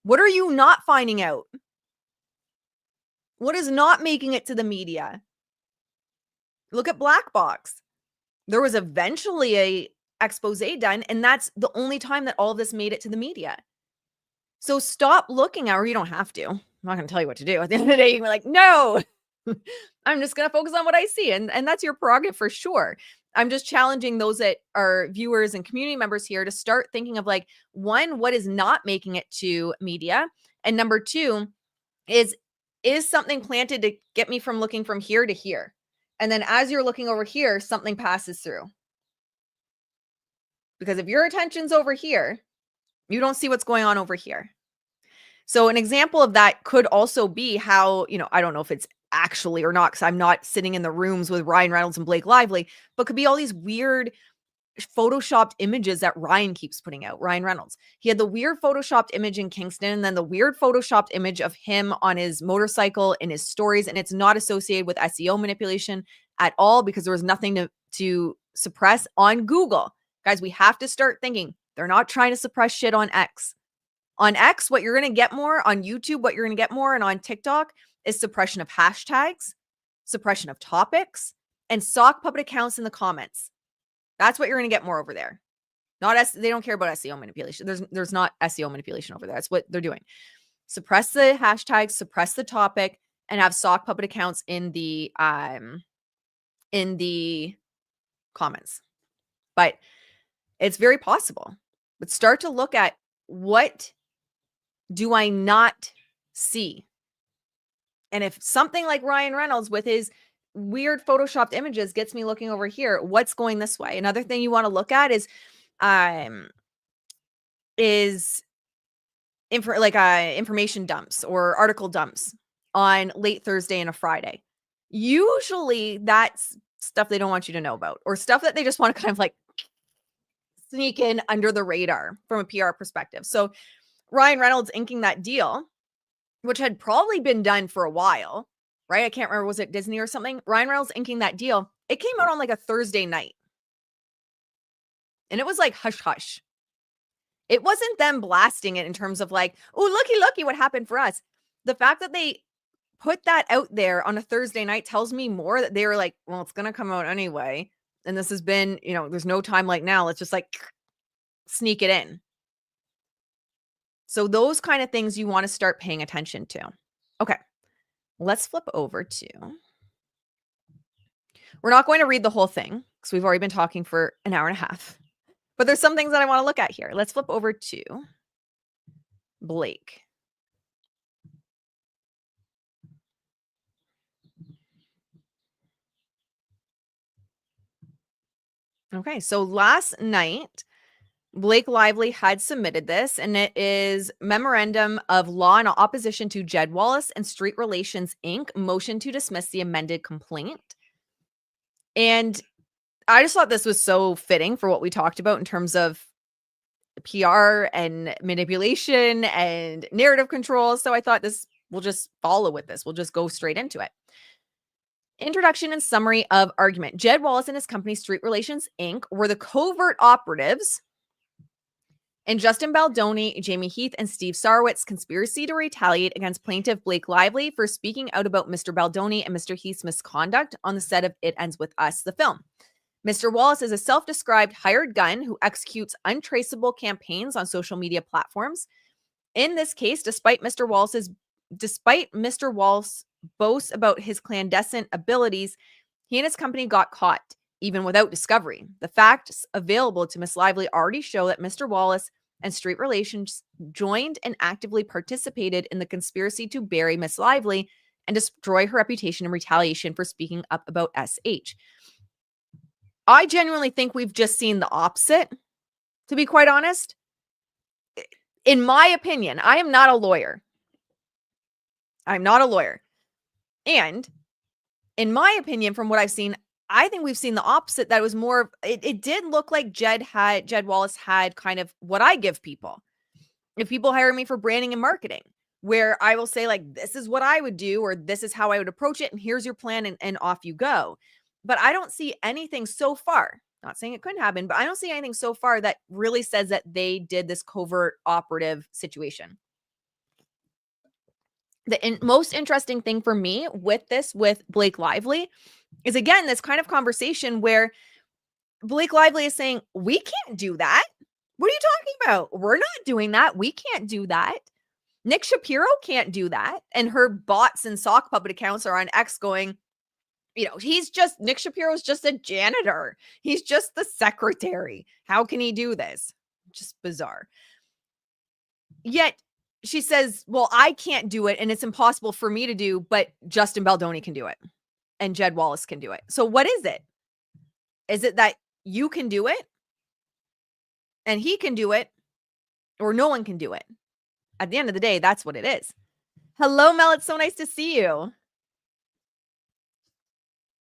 What are you not finding out? What is not making it to the media? Look at Black Box. There was eventually a expose done, and that's the only time that all of this made it to the media. So stop looking at, or you don't have to. I'm not going to tell you what to do. At the end of the day, you're like, no, I'm just going to focus on what I see. And that's your prerogative for sure. I'm just challenging those that are viewers and community members here to start thinking of, like, one, what is not making it to media? And number two is something planted to get me from looking from here to here? And then as you're looking over here, something passes through. Because if your attention's over here, you don't see what's going on over here. So an example of that could also be how, I don't know if it's actually or not, because I'm not sitting in the rooms with Ryan Reynolds and Blake Lively, but could be all these weird photoshopped images that Ryan keeps putting out. Ryan Reynolds. He had the weird photoshopped image in Kingston, and then the weird photoshopped image of him on his motorcycle in his stories. And it's not associated with SEO manipulation at all, because there was nothing to suppress on Google. Guys, we have to start thinking they're not trying to suppress shit on X. On X, what you're going to get more, on YouTube, what you're going to get more, and on TikTok is suppression of hashtags, suppression of topics, and sock puppet accounts in the comments. That's what you're going to get more over there. They don't care about SEO manipulation. There's not SEO manipulation over there. That's what they're doing. suppress the hashtags, suppress the topic, and have sock puppet accounts in the comments. But it's very possible. But start to look at, what do I not see? And if something like Ryan Reynolds with his weird photoshopped images gets me looking over here, what's going this way? Another thing you want to look at is information dumps or article dumps on late Thursday and a Friday. Usually that's stuff they don't want you to know about, or stuff that they just want to kind of like sneak in under the radar from a PR perspective. So Ryan Reynolds inking that deal, which had probably been done for a while, right? I can't remember, was it Disney or something? Ryan Reynolds inking that deal, it came out on like a Thursday night. And it was like hush hush. It wasn't them blasting it in terms of like, oh, looky, what happened for us. The fact that they put that out there on a Thursday night tells me more that they were like, well, it's going to come out anyway. And this has been, there's no time like now. Let's just like sneak it in. So those kind of things you want to start paying attention to. Okay, let's flip over to, we're not going to read the whole thing because we've already been talking for an hour and a half, but there's some things that I want to look at here. Let's flip over to Blake. Okay, so last night, Blake Lively had submitted this, and it is Memorandum of Law in Opposition to Jed Wallace and Street Relations, Inc. Motion to dismiss the amended complaint. And I just thought this was so fitting for what we talked about in terms of PR and manipulation and narrative control. So I thought we'll just follow with this. We'll just go straight into it. Introduction and summary of argument. Jed Wallace and his company, Street Relations, Inc., were the covert operatives in Justin Baldoni, Jamie Heath, and Steve Sarowit's conspiracy to retaliate against plaintiff Blake Lively for speaking out about Mr. Baldoni and Mr. Heath's misconduct on the set of It Ends With Us, the film. Mr. Wallace is a self-described hired gun who executes untraceable campaigns on social media platforms. In this case, despite Mr. Wallace boasts about his clandestine abilities, he and his company got caught, even without discovery. The facts available to Ms. Lively already show that Mr. Wallace and Street Relations joined and actively participated in the conspiracy to bury Ms. Lively and destroy her reputation in retaliation for speaking up about SH. I genuinely think we've just seen the opposite, to be quite honest. In my opinion, I am not a lawyer. I'm not a lawyer. And in my opinion, from what I've seen, I think we've seen the opposite. That it was more, it did look like Jed Wallace had kind of what I give people. If people hire me for branding and marketing, where I will say like, this is what I would do, or this is how I would approach it. And here's your plan, and off you go. But I don't see anything so far, not saying it couldn't happen, but I don't see anything so far that really says that they did this covert operative situation. The most interesting thing for me with Blake Lively is, again, this kind of conversation where Blake Lively is saying, we can't do that. What are you talking about? We're not doing that. We can't do that. Nick Shapiro can't do that. And her bots and sock puppet accounts are on X going, Nick Shapiro's just a janitor. He's just the secretary. How can he do this? Just bizarre. Yet she says, well, I can't do it and it's impossible for me to do, but Justin Baldoni can do it and Jed Wallace can do it. So what is it? Is it that you can do it and he can do it, or no one can do it? At the end of the day, that's what it is. Hello, Mel. It's so nice to see you.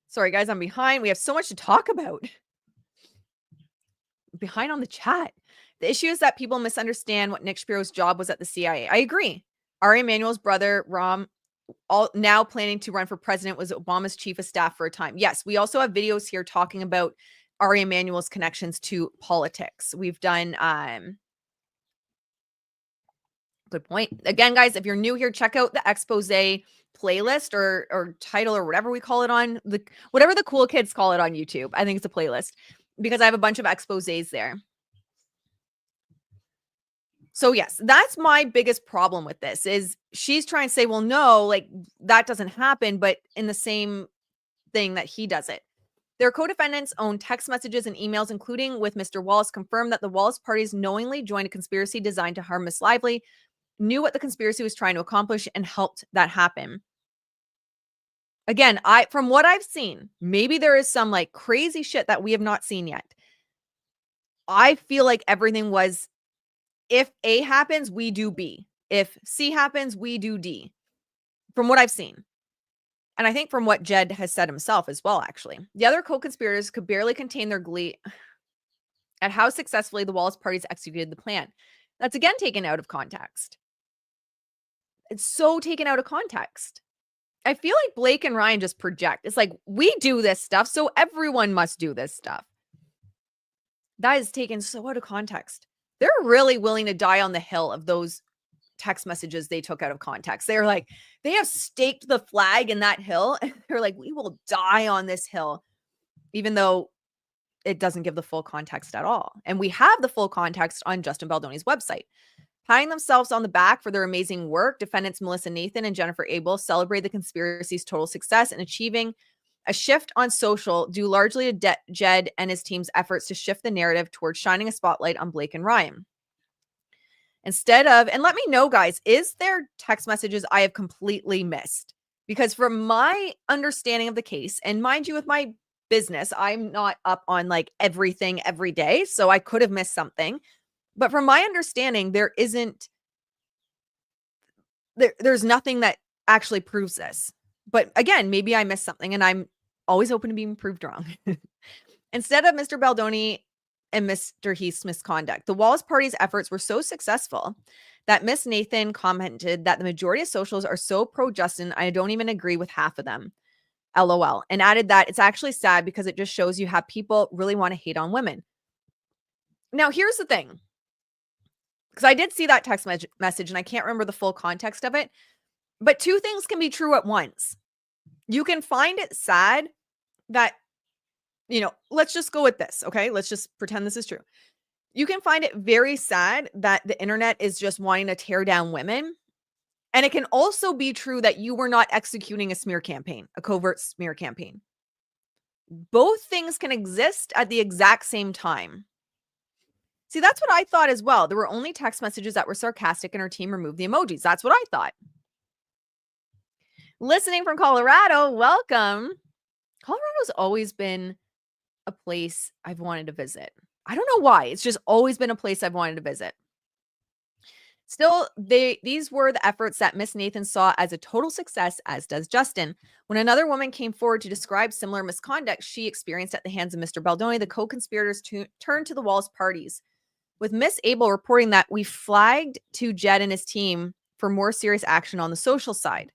Sorry, guys, I'm behind. We have so much to talk about. Behind on the chat. The issue is that people misunderstand what Nick Shapiro's job was at the CIA. I agree. Ari Emanuel's brother, Ram, now planning to run for president, was Obama's chief of staff for a time. Yes, we also have videos here talking about Ari Emanuel's connections to politics. We've done... Good point. Again, guys, if you're new here, check out the expose playlist or title or whatever we call it on whatever the cool kids call it on YouTube. I think it's a playlist because I have a bunch of exposés there. So yes, that's my biggest problem with this is she's trying to say, well, no, like that doesn't happen, but in the same thing that he does it. Their co-defendants' own text messages and emails, including with Mr. Wallace, confirmed that the Wallace parties knowingly joined a conspiracy designed to harm Miss Lively, knew what the conspiracy was trying to accomplish, and helped that happen. Again, from what I've seen, maybe there is some like crazy shit that we have not seen yet. I feel like everything was, if A happens, we do B. If C happens, we do D. From what I've seen. And I think from what Jed has said himself as well, actually. The other co-conspirators could barely contain their glee at how successfully the Wallace parties executed the plan. That's again taken out of context. It's so taken out of context. I feel like Blake and Ryan just project. It's like, we do this stuff, so everyone must do this stuff. That is taken so out of context. They're really willing to die on the hill of those text messages they took out of context. They're like, they have staked the flag in that hill. And they're like, we will die on this hill, even though it doesn't give the full context at all. And we have the full context on Justin Baldoni's website. Patting themselves on the back for their amazing work, defendants Melissa Nathan and Jennifer Abel celebrate the conspiracy's total success in achieving a shift on social due largely to Jed and his team's efforts to shift the narrative towards shining a spotlight on Blake and Ryan. Instead of, and let me know, guys, is there text messages I have completely missed? Because from my understanding of the case, and mind you, with my business, I'm not up on like everything every day, so I could have missed something. But from my understanding, there's nothing that actually proves this. But again, maybe I missed something, and I'm always open to being proved wrong. Instead of Mr. Baldoni and Mr. Heath's misconduct, the Wallace party's efforts were so successful that Miss Nathan commented that the majority of socials are so pro-Justin, I don't even agree with half of them. LOL. And added that it's actually sad because it just shows you how people really want to hate on women. Now, here's the thing. Because I did see that text message and I can't remember the full context of it. But two things can be true at once. You can find it sad that, let's just go with this, okay? Let's just pretend this is true. You can find it very sad that the internet is just wanting to tear down women. And it can also be true that you were not executing a smear campaign, a covert smear campaign. Both things can exist at the exact same time. See, that's what I thought as well. There were only text messages that were sarcastic and her team removed the emojis. That's what I thought. Listening from Colorado, welcome. Colorado's always been a place I've wanted to visit. I don't know why. It's just always been a place I've wanted to visit. Still, these were the efforts that Miss Nathan saw as a total success, as does Justin. When another woman came forward to describe similar misconduct she experienced at the hands of Mr. Baldoni, the co-conspirators turned to the Wallace parties, with Miss Abel reporting that we flagged to Jed and his team for more serious action on the social side.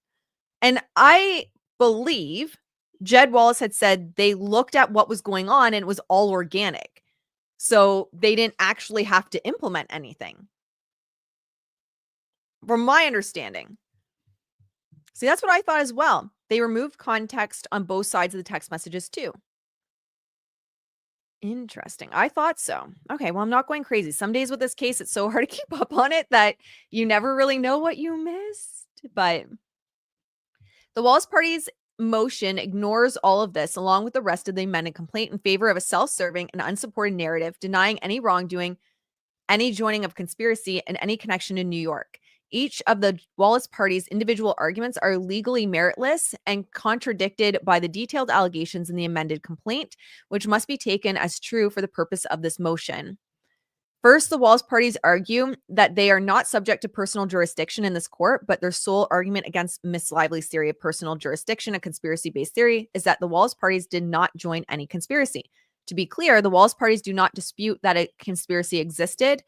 And I believe Jed Wallace had said they looked at what was going on and it was all organic. So they didn't actually have to implement anything. From my understanding. See, that's what I thought as well. They removed context on both sides of the text messages too. Interesting. I thought so. Okay, well, I'm not going crazy. Some days with this case, it's so hard to keep up on it that you never really know what you missed. But the Wallace party's motion ignores all of this, along with the rest of the amended complaint, in favor of a self-serving and unsupported narrative, denying any wrongdoing, any joining of conspiracy, and any connection to New York. Each of the Wallace party's individual arguments are legally meritless and contradicted by the detailed allegations in the amended complaint, which must be taken as true for the purpose of this motion. First, the Wallace parties argue that they are not subject to personal jurisdiction in this court, but their sole argument against Miss Lively's theory of personal jurisdiction, a conspiracy-based theory, is that the Wallace parties did not join any conspiracy. To be clear, the Wallace parties do not dispute that a conspiracy existed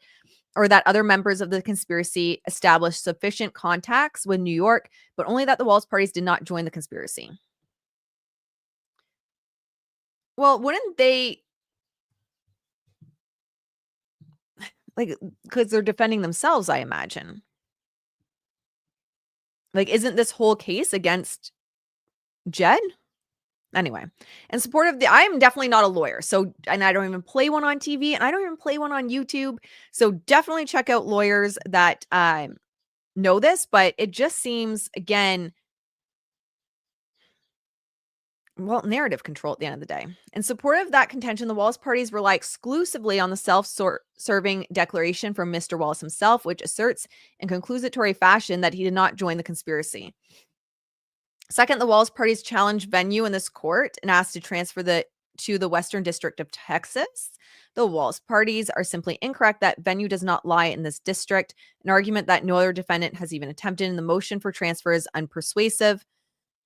or that other members of the conspiracy established sufficient contacts with New York, but only that the Wallace parties did not join the conspiracy. Well, wouldn't they, like, because they're defending themselves, I imagine. Like, isn't this whole case against Jed? Anyway, in support of I'm definitely not a lawyer. So, and I don't even play one on TV and I don't even play one on YouTube. So definitely check out lawyers that know this, but it just seems, again, well, narrative control at the end of the day. In support of that contention, the Wallace parties rely exclusively on the self-serving declaration from Mr. Wallace himself, which asserts in conclusatory fashion that he did not join the conspiracy. Second, the Wallace parties challenged venue in this court and asked to transfer to the Western District of Texas. The Wallace parties are simply incorrect that venue does not lie in this district, an argument that no other defendant has even attempted in the motion for transfer is unpersuasive.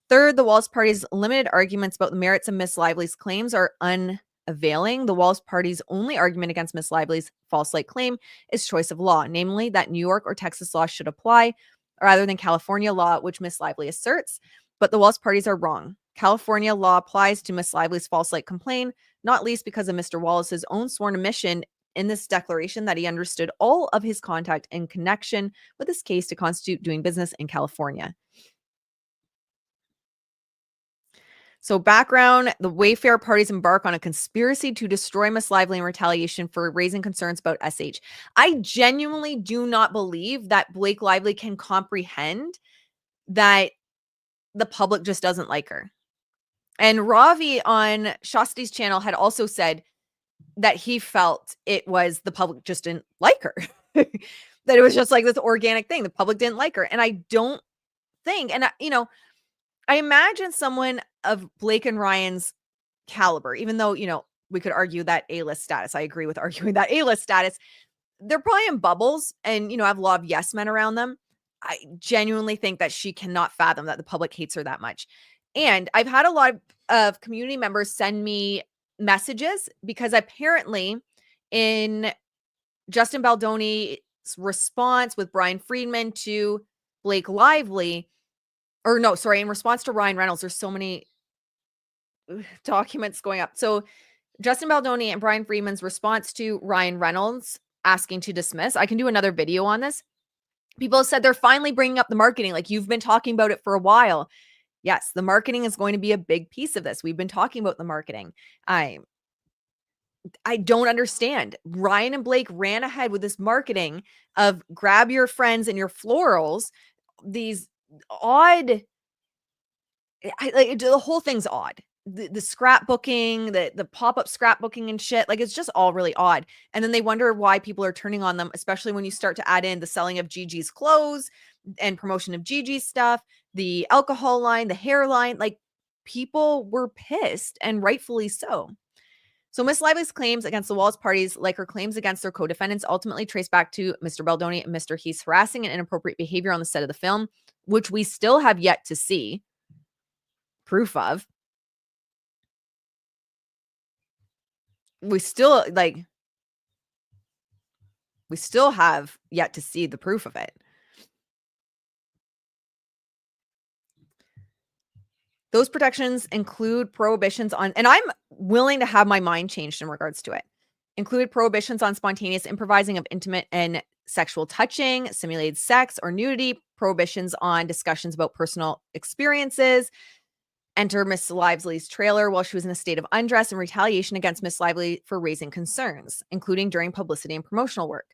Third, the Wallace party's limited arguments about the merits of Miss Lively's claims are unavailing. The Wallace party's only argument against Miss Lively's false light claim is choice of law, namely that New York or Texas law should apply rather than California law, which Miss Lively asserts. But the Wallace parties are wrong. California law applies to Miss Lively's false light complaint, not least because of Mr. Wallace's own sworn admission in this declaration that he understood all of his contact in connection with this case to constitute doing business in California. So background, the Wayfair parties embark on a conspiracy to destroy Miss Lively in retaliation for raising concerns about SH. I genuinely do not believe that Blake Lively can comprehend that the public just doesn't like her. And Ravi on Shasti's channel had also said that he felt it was the public just didn't like her. That it was just like this organic thing. The public didn't like her. And I don't think, and I imagine someone of Blake and Ryan's caliber, even though, we could argue that A-list status. I agree with arguing that A-list status. They're probably in bubbles and, have a lot of yes men around them. I genuinely think that she cannot fathom that the public hates her that much. And I've had a lot of community members send me messages because apparently in Justin Baldoni's response with Brian Friedman to Blake Lively, in response to Ryan Reynolds, there's so many documents going up. So Justin Baldoni and Brian Friedman's response to Ryan Reynolds asking to dismiss. I can do another video on this. People have said they're finally bringing up the marketing. Like, you've been talking about it for a while. Yes, the marketing is going to be a big piece of this. We've been talking about the marketing. I don't understand. Ryan and Blake ran ahead with this marketing of grab your friends and your florals. These odd, the whole thing's odd. The scrapbooking, the pop-up scrapbooking and shit, like, it's just all really odd. And then they wonder why people are turning on them, especially when you start to add in the selling of Gigi's clothes and promotion of Gigi's stuff, the alcohol line, the hair line. Like, people were pissed, and rightfully so. So Miss Lively's claims against the Wallace parties, like her claims against their co-defendants, ultimately trace back to Mr. Baldoni and Mr. Heath's harassing and inappropriate behavior on the set of the film, which we still have yet to see proof of. We still have yet to see the proof of it. Those protections include prohibitions on, and I'm willing to have my mind changed in regards to it, include prohibitions on spontaneous improvising of intimate and sexual touching, simulated sex, or nudity, prohibitions on discussions about personal experiences, enter Miss Lively's trailer while she was in a state of undress, and retaliation against Miss Lively for raising concerns, including during publicity and promotional work.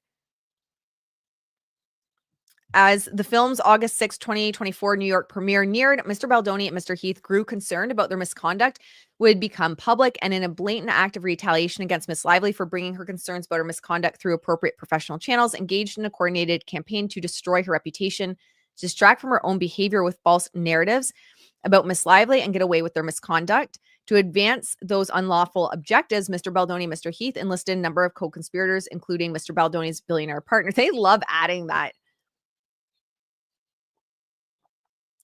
As the film's August 6, 2024 New York premiere neared, Mr. Baldoni and Mr. Heath grew concerned about their misconduct would become public, and in a blatant act of retaliation against Miss Lively for bringing her concerns about her misconduct through appropriate professional channels, engaged in a coordinated campaign to destroy her reputation, distract from her own behavior with false narratives about Miss Lively, and get away with their misconduct. To advance those unlawful objectives, Mr. Baldoni and Mr. Heath enlisted a number of co-conspirators, including Mr. Baldoni's billionaire partner. They love adding that.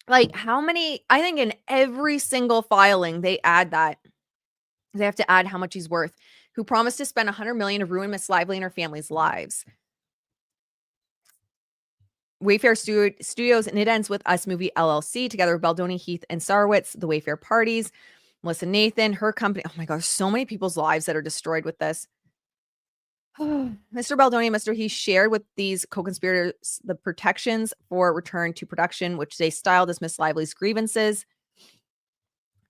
Like, how many, I think in every single filing, they add that. They have to add how much he's worth, who promised to spend $100 million to ruin Miss Lively and her family's lives. Wayfair Studios, and It Ends With Us Movie LLC, together with Baldoni, Heath, and Sarowitz, the Wayfair parties, Melissa Nathan, her company. Oh my gosh, so many people's lives that are destroyed with this. Mr. Baldoni and Mr. Heath shared with these co-conspirators the protections for return to production, which they styled as Miss Lively's grievances.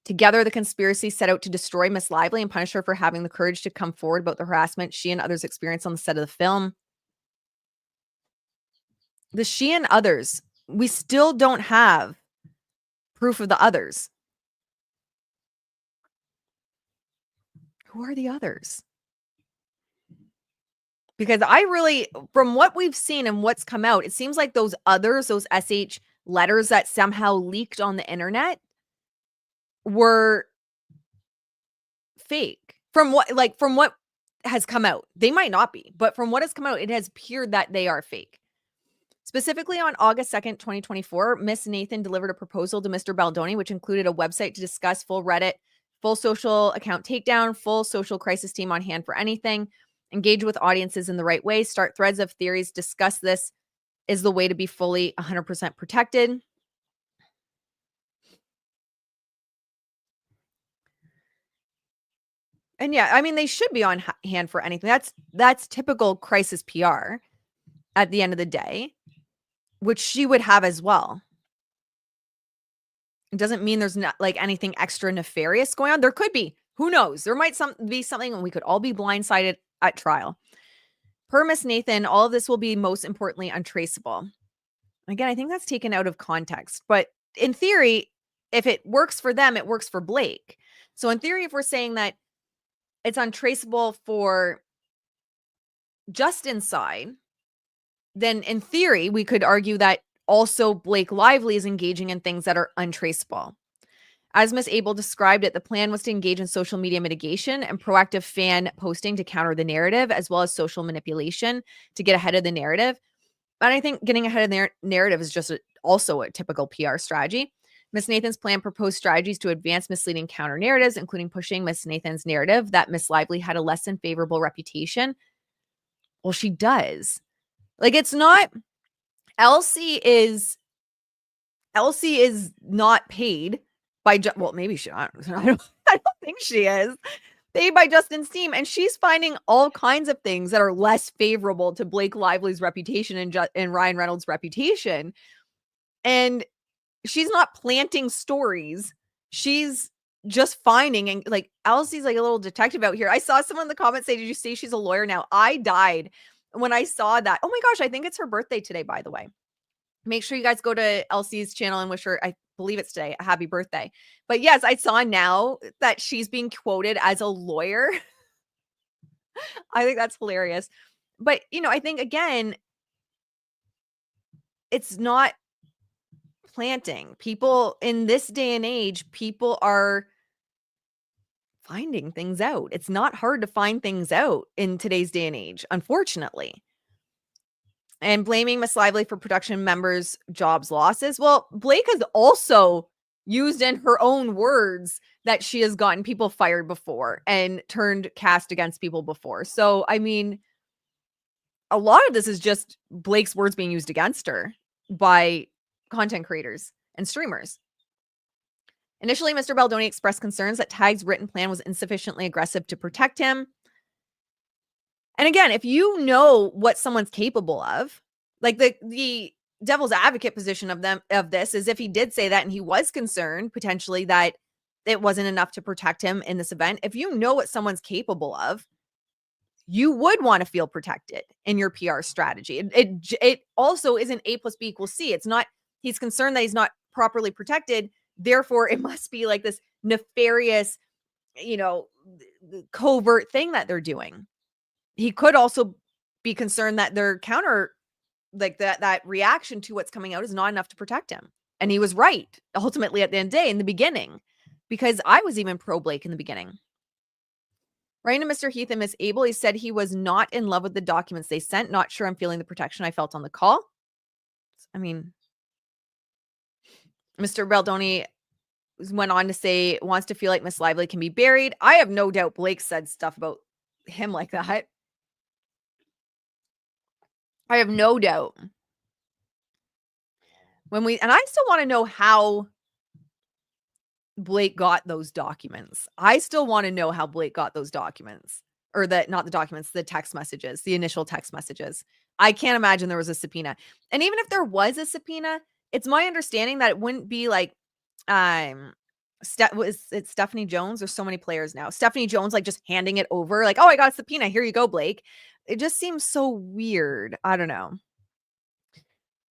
Together, the conspiracy set out to destroy Miss Lively and punish her for having the courage to come forward about the harassment she and others experienced on the set of the film. The she and others, we still don't have proof of the others. Who are the others? Because I really, from what we've seen and what's come out, it seems like those others, those SH letters that somehow leaked on the internet were fake. From what has come out. They might not be, but from what has come out, it has appeared that they are fake. Specifically on August 2nd, 2024, Miss Nathan delivered a proposal to Mr. Baldoni, which included a website to discuss full Reddit, full social account takedown, full social crisis team on hand for anything, engage with audiences in the right way, start threads of theories, discuss this is the way to be fully 100% protected. And yeah, I mean, they should be on hand for anything. That's typical crisis PR at the end of the day, which she would have as well. It doesn't mean there's not like anything extra nefarious going on. There could be. Who knows? There might be something and we could all be blindsided at trial. Per Miss Nathan, all of this will be most importantly untraceable. Again, I think that's taken out of context. But in theory, if it works for them, it works for Blake. So in theory, if we're saying that it's untraceable for Justin's side, then in theory, we could argue that also Blake Lively is engaging in things that are untraceable. As Miss Abel described it, the plan was to engage in social media mitigation and proactive fan posting to counter the narrative, as well as social manipulation to get ahead of the narrative. But I think getting ahead of the narrative is just also a typical PR strategy. Miss Nathan's plan proposed strategies to advance misleading counter narratives, including pushing Miss Nathan's narrative that Miss Lively had a less than favorable reputation. Well, she does. Like, it's not, Elsie is not paid by, well, maybe she, I don't think she is paid by Justin's team. And she's finding all kinds of things that are less favorable to Blake Lively's reputation and Ryan Reynolds' reputation. And she's not planting stories. She's just finding, and like Elsie's like a little detective out here. I saw someone in the comments say, did you say she's a lawyer now? I died when I saw that. Oh my gosh, I think it's her birthday today, by the way. Make sure you guys go to Elsie's channel and wish her, I believe it's today, a happy birthday. But yes, I saw now that she's being quoted as a lawyer. I think that's hilarious. But, you know, I think, again, it's not planting. People in this day and age, people are finding things out. It's not hard to find things out in today's day and age, unfortunately. And blaming Miss Lively for production members' jobs losses. Well, Blake has also used in her own words that she has gotten people fired before and turned cast against people before. So, I mean, a lot of this is just Blake's words being used against her by content creators and streamers. Initially, Mr. Baldoni expressed concerns that Tag's written plan was insufficiently aggressive to protect him. And again, if you know what someone's capable of, like the devil's advocate position of this is if he did say that and he was concerned potentially that it wasn't enough to protect him in this event. If you know what someone's capable of, you would want to feel protected in your PR strategy. It also isn't A plus B equals C. It's not, he's concerned that he's not properly protected. Therefore, it must be like this nefarious, you know, covert thing that they're doing. He could also be concerned that their counter, like that reaction to what's coming out is not enough to protect him. And he was right, ultimately, at the end of the day, in the beginning, because I was even pro Blake in the beginning. Writing to Mr. Heath and Miss Abel, he said he was not in love with the documents they sent. Not sure I'm feeling the protection I felt on the call. I mean, Mr. Baldoni went on to say, wants to feel like Miss Lively can be buried. I have no doubt Blake said stuff about him like that. I have no doubt. And I still want to know how Blake got those documents. I still want to know how Blake got those documents, or not the documents, the text messages, the initial text messages. I can't imagine there was a subpoena. And even if there was a subpoena, it's my understanding that it wouldn't be like, It's Stephanie Jones. There's so many players now. Stephanie Jones, like just handing it over, like, oh, I got a subpoena. Here you go, Blake. It just seems so weird. I don't know.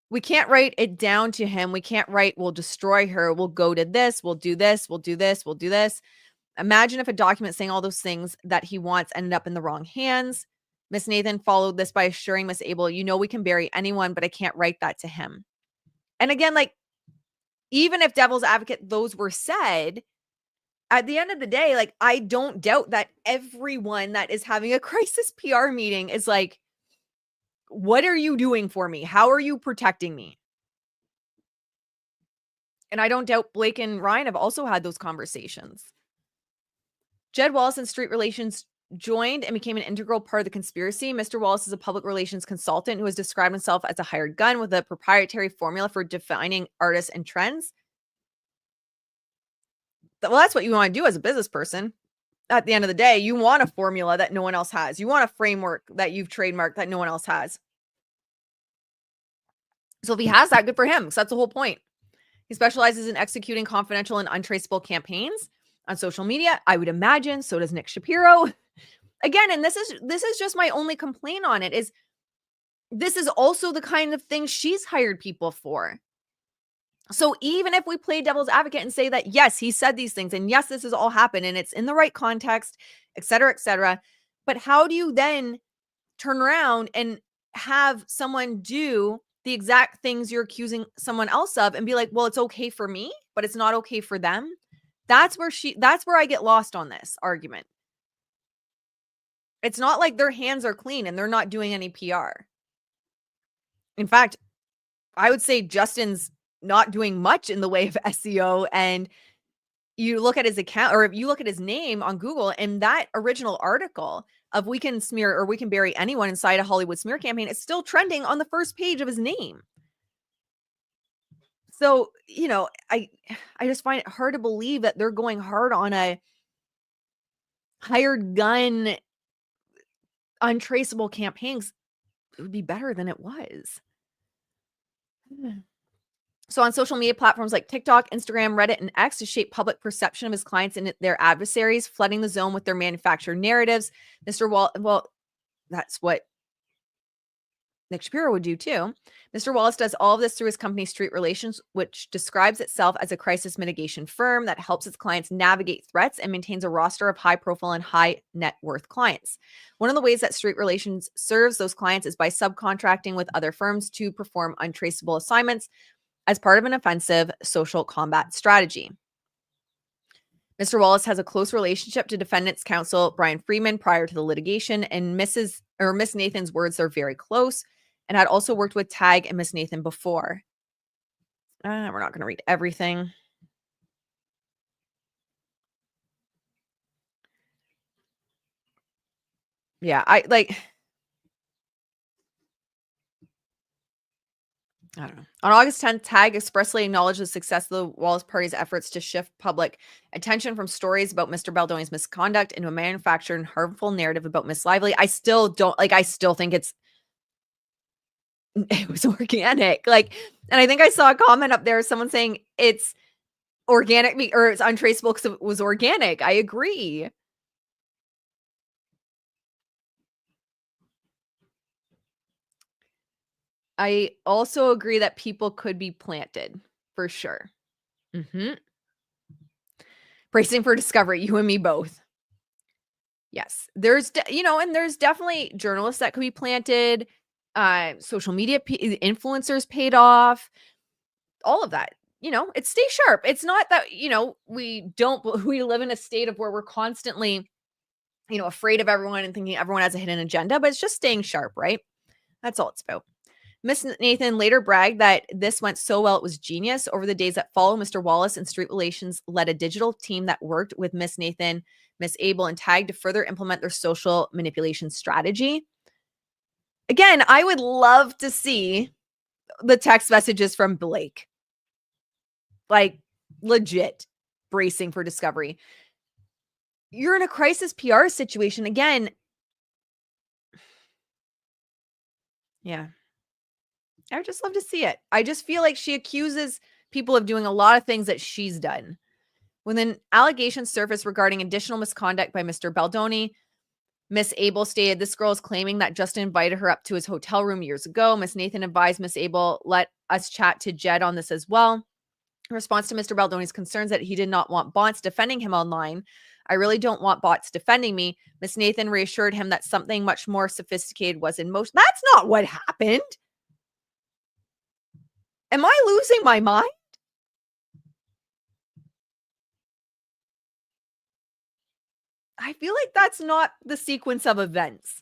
We can't write it down to him. We can't write, we'll destroy her. We'll go to this. We'll do this. We'll do this. We'll do this. Imagine if a document saying all those things that he wants ended up in the wrong hands. Miss Nathan followed this by assuring Miss Abel, you know, we can bury anyone, but I can't write that to him. And again, like, even if devil's advocate, those were said, at the end of the day, like, I don't doubt that everyone that is having a crisis PR meeting is like, what are you doing for me? How are you protecting me? And I don't doubt Blake and Ryan have also had those conversations. Jed Wallace and Street Relations joined and became an integral part of the conspiracy. Mr. Wallace is a public relations consultant who has described himself as a hired gun with a proprietary formula for defining artists and trends. Well, that's what you want to do as a business person. At the end of the day, you want a formula that no one else has. You want a framework that you've trademarked that no one else has. So if he has that, good for him, because that's the whole point. He specializes in executing confidential and untraceable campaigns on social media. I would imagine so does Nick Shapiro. Again, and this is just my only complaint on it, is this is also the kind of thing she's hired people for. So even if we play devil's advocate and say that, yes, he said these things, and yes, this has all happened, and it's in the right context, et cetera, but how do you then turn around and have someone do the exact things you're accusing someone else of and be like, well, it's okay for me, but it's not okay for them? That's where I get lost on this argument. It's not like their hands are clean and they're not doing any PR. In fact, I would say Justin's not doing much in the way of SEO. And you look at his account, or if you look at his name on Google, and that original article of we can smear or we can bury anyone inside a Hollywood smear campaign is still trending on the first page of his name. So, you know, I just find it hard to believe that they're going hard on a hired gun, untraceable campaigns. It would be better than it was. So on social media platforms like TikTok, Instagram, Reddit, and X to shape public perception of his clients and their adversaries, flooding the zone with their manufactured narratives. Well, that's what Nick Shapiro would do too. Mr. Wallace does all of this through his company Street Relations, which describes itself as a crisis mitigation firm that helps its clients navigate threats and maintains a roster of high profile and high net worth clients. One of the ways that Street Relations serves those clients is by subcontracting with other firms to perform untraceable assignments as part of an offensive social combat strategy. Mr. Wallace has a close relationship to defendant's counsel Brian Freeman prior to the litigation, and Miss Nathan's words are very close, and had also worked with Tag and Miss Nathan before. We're not going to read everything. Yeah, I don't know. On August 10th, Tag expressly acknowledged the success of the Wallace party's efforts to shift public attention from stories about Mr. Baldoni's misconduct into a manufactured and harmful narrative about Miss Lively. I still think it was organic. And I think I saw a comment up there, someone saying it's organic or it's untraceable because it was organic. I agree. I also agree that people could be planted for sure. Bracing for discovery, you and me both. Yes, there's definitely journalists that could be planted. Social media influencers paid off. All of that. It's stay sharp. It's not that we live in a state of where we're constantly afraid of everyone and thinking everyone has a hidden agenda, but it's just staying sharp, right? That's all it's about. Miss Nathan later bragged that this went so well it was genius. Over the days that follow, Mr. Wallace and Street Relations led a digital team that worked with Miss Nathan, Miss Abel, and Tag to further implement their social manipulation strategy. Again, I would love to see the text messages from Blake. Legit bracing for discovery. You're in a crisis PR situation. Again, yeah. I would just love to see it. I just feel like she accuses people of doing a lot of things that she's done, When an allegation surfaced regarding additional misconduct by Mr. Baldoni, Miss Abel stated, this girl is claiming that Justin invited her up to his hotel room years ago. Miss Nathan advised Miss Abel, let us chat to Jed on this as well. In response to Mr. Baldoni's concerns that he did not want bots defending him online, I really don't want bots defending me. Miss Nathan reassured him that something much more sophisticated was in motion. That's not what happened. Am I losing my mind? I feel like that's not the sequence of events.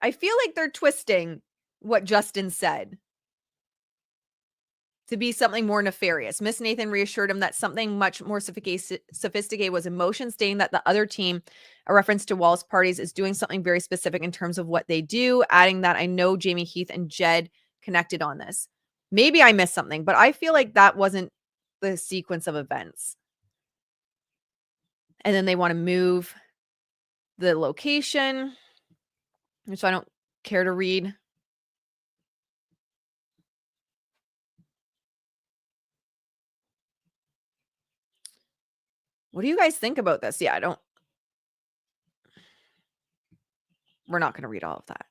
I feel like they're twisting what Justin said to be something more nefarious. Miss Nathan reassured him that something much more sophisticated was in motion, stating that the other team, a reference to Wallace parties, is doing something very specific in terms of what they do, adding that I know Jamie Heath and Jed connected on this. Maybe I missed something, but I feel like that wasn't the sequence of events. And then they want to move the location, which I don't care to read. What do you guys think about this? Yeah, we're not going to read all of that.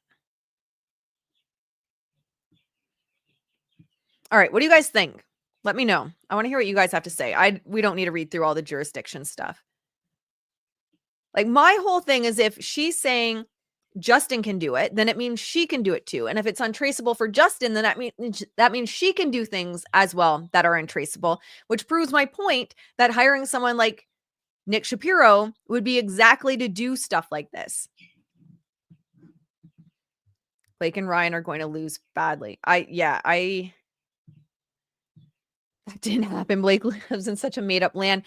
All right, what do you guys think? Let me know. I want to hear what you guys have to say. We don't need to read through all the jurisdiction stuff. Like, my whole thing is, if she's saying Justin can do it, then it means she can do it too. And if it's untraceable for Justin, then that means she can do things as well that are untraceable, which proves my point that hiring someone like Nick Shapiro would be exactly to do stuff like this. Blake and Ryan are going to lose badly. That didn't happen. Blake lives in such a made up land.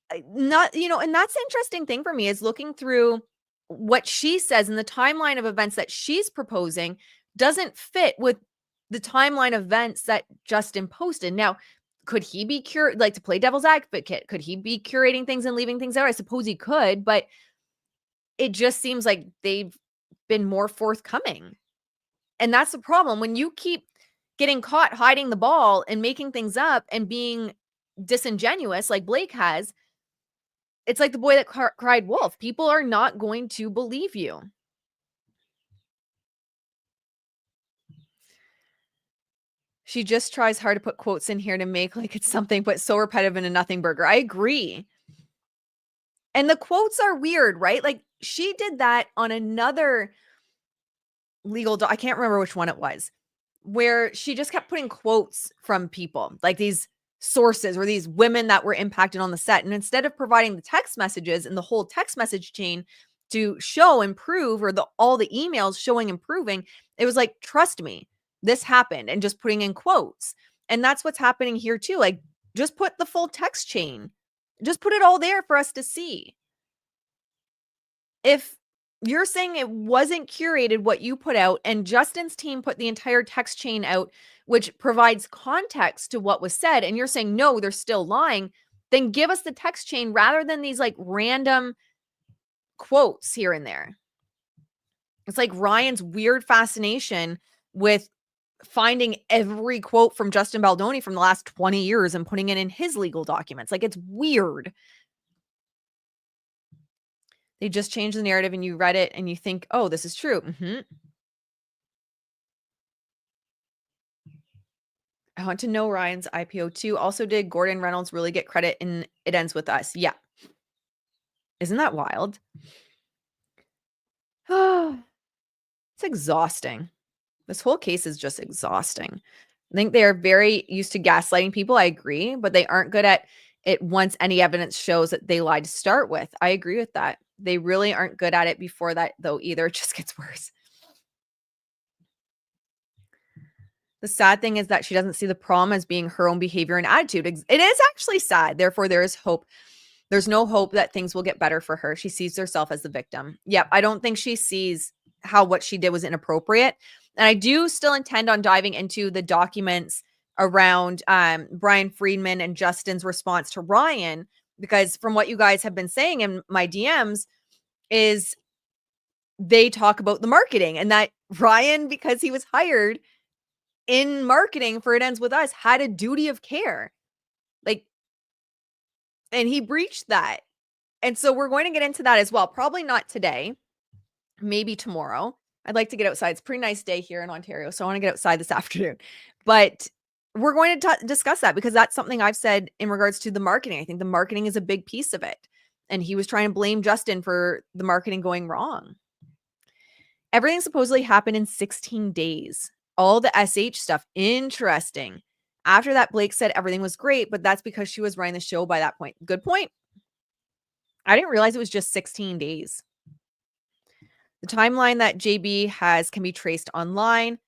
And that's the interesting thing for me, is looking through what she says, and the timeline of events that she's proposing doesn't fit with the timeline of events that Justin posted. Now, could he be like, to play devil's advocate, could he be curating things and leaving things out? I suppose he could, but it just seems like they've been more forthcoming. And that's the problem. When you keep getting caught hiding the ball and making things up and being disingenuous like Blake has, it's like the boy that cried wolf. People are not going to believe you. She just tries hard to put quotes in here to make like it's something, but so repetitive in a nothing burger. I agree. And the quotes are weird, right? Like, she did that on another legal I can't remember which one it was, where she just kept putting quotes from people, like these sources or these women that were impacted on the set. And instead of providing the text messages and the whole text message chain to show improve, or all the emails showing improving, it was like, trust me, this happened, and just putting in quotes. And that's what's happening here too. Like, just put the full text chain, just put it all there for us to see. If you're saying it wasn't curated what you put out, and Justin's team put the entire text chain out, which provides context to what was said, and you're saying, no, they're still lying, then give us the text chain rather than these like random quotes here and there. It's like Ryan's weird fascination with finding every quote from Justin Baldoni from the last 20 years and putting it in his legal documents. Like, it's weird. They just changed the narrative and you read it and you think, oh, this is true. I want to know Ryan's IPO too. Also, did Gordon Reynolds really get credit in It Ends With Us? Yeah. Isn't that wild? It's exhausting. This whole case is just exhausting. I think they are very used to gaslighting people. I agree, but they aren't good at it once any evidence shows that they lied to start with. I agree with that. They really aren't good at it before that, though, either. It just gets worse. The sad thing is that she doesn't see the problem as being her own behavior and attitude. It is actually sad. Therefore, there is hope. There's no hope that things will get better for her. She sees herself as the victim. Yep, I don't think she sees how what she did was inappropriate. And I do still intend on diving into the documents around Brian Friedman and Justin's response to Ryan, because from what you guys have been saying in my DMs is they talk about the marketing, and that Ryan, because he was hired in marketing for It Ends With Us, had a duty of care. Like, And he breached that. And so we're going to get into that as well. Probably not today, maybe tomorrow. I'd like to get outside. It's a pretty nice day here in Ontario, so I want to get outside this afternoon. But we're going to discuss that because that's something I've said in regards to the marketing. I think the marketing is a big piece of it. And he was trying to blame Justin for the marketing going wrong. Everything supposedly happened in 16 days. All the SH stuff, interesting. After that, Blake said everything was great, but that's because she was running the show by that point. Good point. I didn't realize it was just 16 days. The timeline that JB has can be traced online.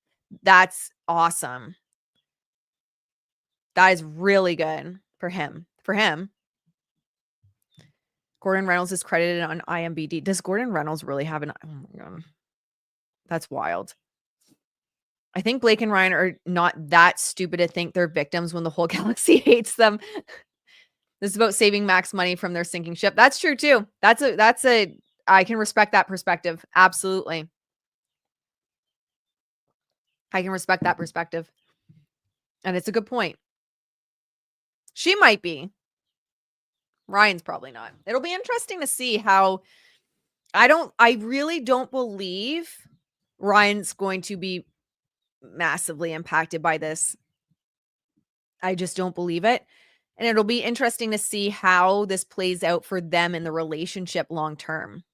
That's awesome. That is really good for him. Gordon Reynolds is credited on IMDb. Does Gordon Reynolds really have an... Oh my God. That's wild. I think Blake and Ryan are not that stupid to think they're victims when the whole galaxy hates them. This is about saving Max money from their sinking ship. That's true too. I can respect that perspective. Absolutely. I can respect that perspective. And it's a good point. She might be. Ryan's probably not. It'll be interesting to see how I really don't believe Ryan's going to be massively impacted by this. I just don't believe it. And it'll be interesting to see how this plays out for them in the relationship long term.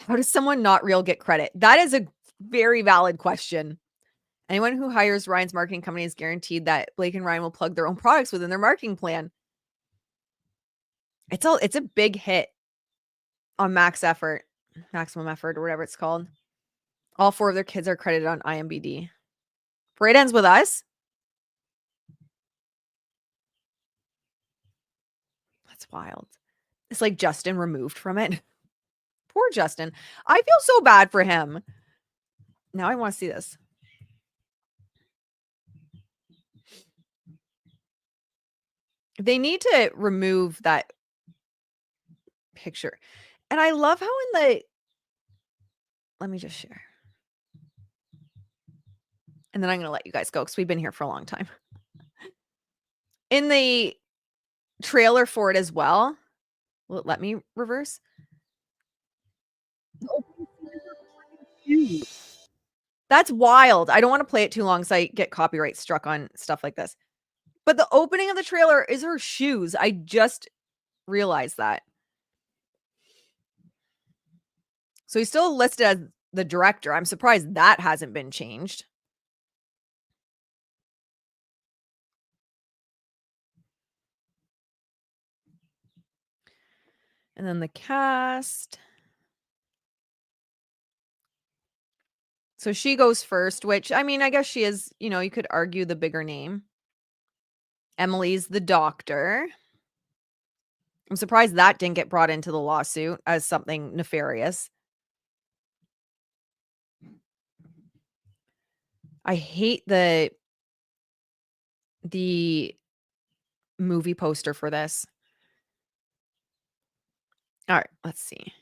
How does someone not real get credit? That is a very valid question. Anyone who hires Ryan's marketing company is guaranteed that Blake and Ryan will plug their own products within their marketing plan. It's a big hit on maximum effort, or whatever it's called. All 4 of their kids are credited on IMDb. Parade ends with us. That's wild. It's like Justin removed from it. Poor Justin. I feel so bad for him. Now I want to see this. They need to remove that picture. And I love how let me just share. And then I'm going to let you guys go because we've been here for a long time. In the trailer for it as well. Will it let me reverse? That's wild. I don't want to play it too long so I get copyright struck on stuff like this. But the opening of the trailer is her shoes. I just realized that. So he's still listed as the director. I'm surprised that hasn't been changed. And then the cast. So she goes first, which, I mean, I guess she is, you could argue the bigger name. Emily's the doctor. I'm surprised that didn't get brought into the lawsuit as something nefarious. I hate the movie poster for this. All right, let's see.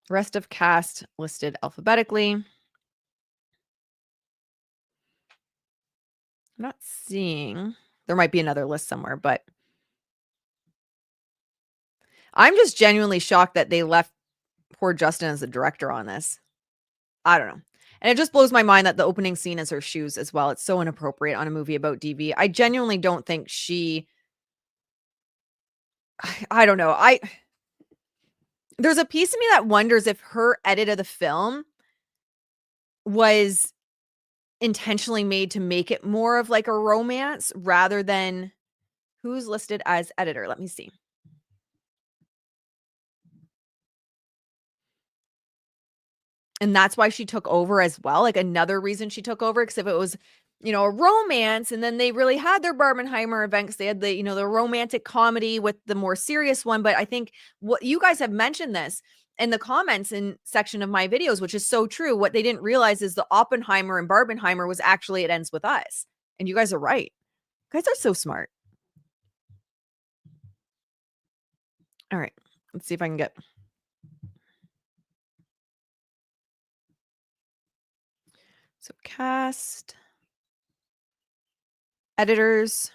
Rest of cast listed alphabetically. I'm not seeing. There might be another list somewhere, but I'm just genuinely shocked that they left poor Justin as the director on this. I don't know. And it just blows my mind that the opening scene is her shoes as well. It's so inappropriate on a movie about DV. I genuinely don't think I don't know. There's a piece of me that wonders if her edit of the film was intentionally made to make it more of like a romance rather than who's listed as editor. Let me see. And that's why she took over as well. Like another reason she took over, because if it was, a romance and then they really had their Barbenheimer event because they had the, the romantic comedy with the more serious one. But I think what you guys have mentioned this in the comments in section of my videos, which is so true. What they didn't realize is the Oppenheimer and Barbenheimer was actually It Ends With Us. And you guys are right. You guys are so smart. All right. Let's see if I can get... So cast. Editors,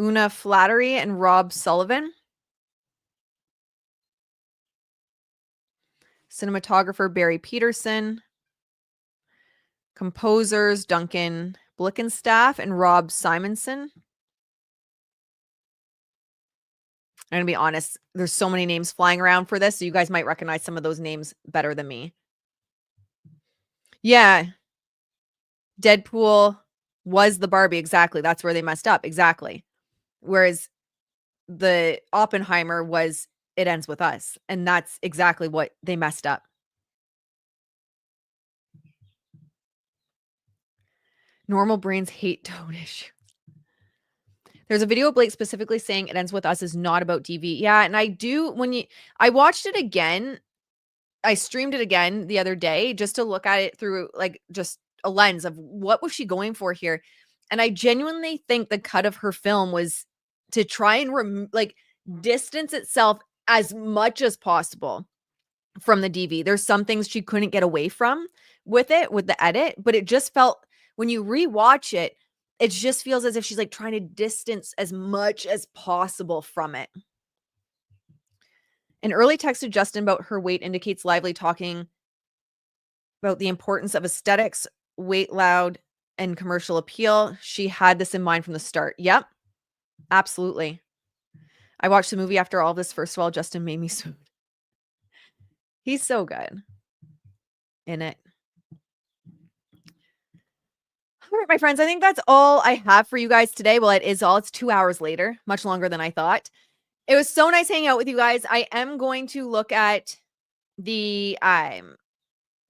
Una Flattery and Rob Sullivan. Cinematographer, Barry Peterson. Composers, Duncan Blickenstaff and Rob Simonson. I'm going to be honest, there's so many names flying around for this, so you guys might recognize some of those names better than me. Yeah. Deadpool was the Barbie, exactly. That's where they messed up, exactly. Whereas the Oppenheimer was It Ends With Us, and that's exactly what they messed up. Normal brains hate tone issues. There's a video of Blake specifically saying It Ends With Us is not about DV. Yeah, and I watched it again. I streamed it again the other day just to look at it through like just a lens of what was she going for here. And I genuinely think the cut of her film was to try and distance itself as much as possible from the DV. There's some things she couldn't get away from with the edit, but it just felt, when you rewatch it, it just feels as if she's like trying to distance as much as possible from it. An early text to Justin about her weight indicates Lively talking about the importance of aesthetics, weight, loud, and commercial appeal. She had this in mind from the start. Yep, absolutely. I watched the movie after all this. First of all, Justin made me swoon. He's so good in it. All right, my friends, I think that's all I have for you guys today. Well, it is all. It's 2 hours later, much longer than I thought. It was so nice hanging out with you guys. I am going to look at the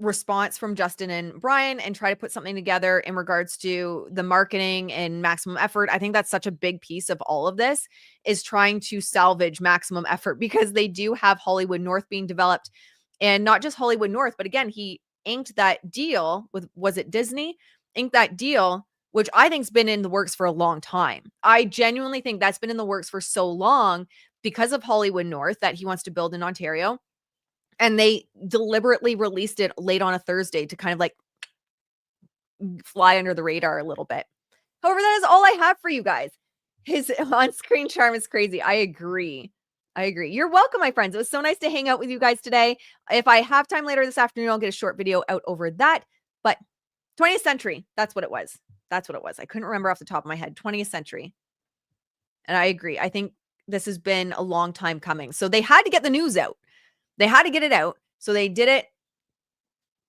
response from Justin and Brian and try to put something together in regards to the marketing and maximum effort. I think that's such a big piece of all of this, is trying to salvage maximum effort, because they do have Hollywood North being developed, and not just Hollywood North, but again, he inked that deal with, was it Disney? Inked that deal, which I think's been in the works for a long time. I genuinely think that's been in the works for so long because of Hollywood North that he wants to build in Ontario. And they deliberately released it late on a Thursday to kind of like fly under the radar a little bit. However, that is all I have for you guys. His on-screen charm is crazy. I agree. You're welcome, my friends. It was so nice to hang out with you guys today. If I have time later this afternoon, I'll get a short video out over that. But 20th century, that's what it was. I couldn't remember off the top of my head. 20th century. And I agree. I think this has been a long time coming. So they had to get the news out. They had to get it out. So they did it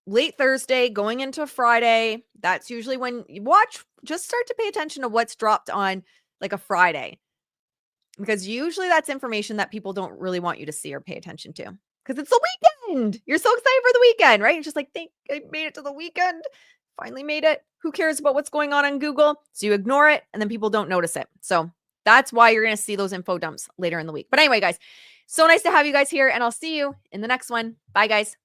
late Thursday, going into Friday. That's usually when you watch, just start to pay attention to what's dropped on like a Friday, because usually that's information that people don't really want you to see or pay attention to, because it's the weekend. You're so excited for the weekend, right? You're just like, think I made it to the weekend. Finally made it. Who cares about what's going on Google? So you ignore it, and then people don't notice it. So that's why you're going to see those info dumps later in the week. But anyway, guys, so nice to have you guys here, and I'll see you in the next one. Bye, guys.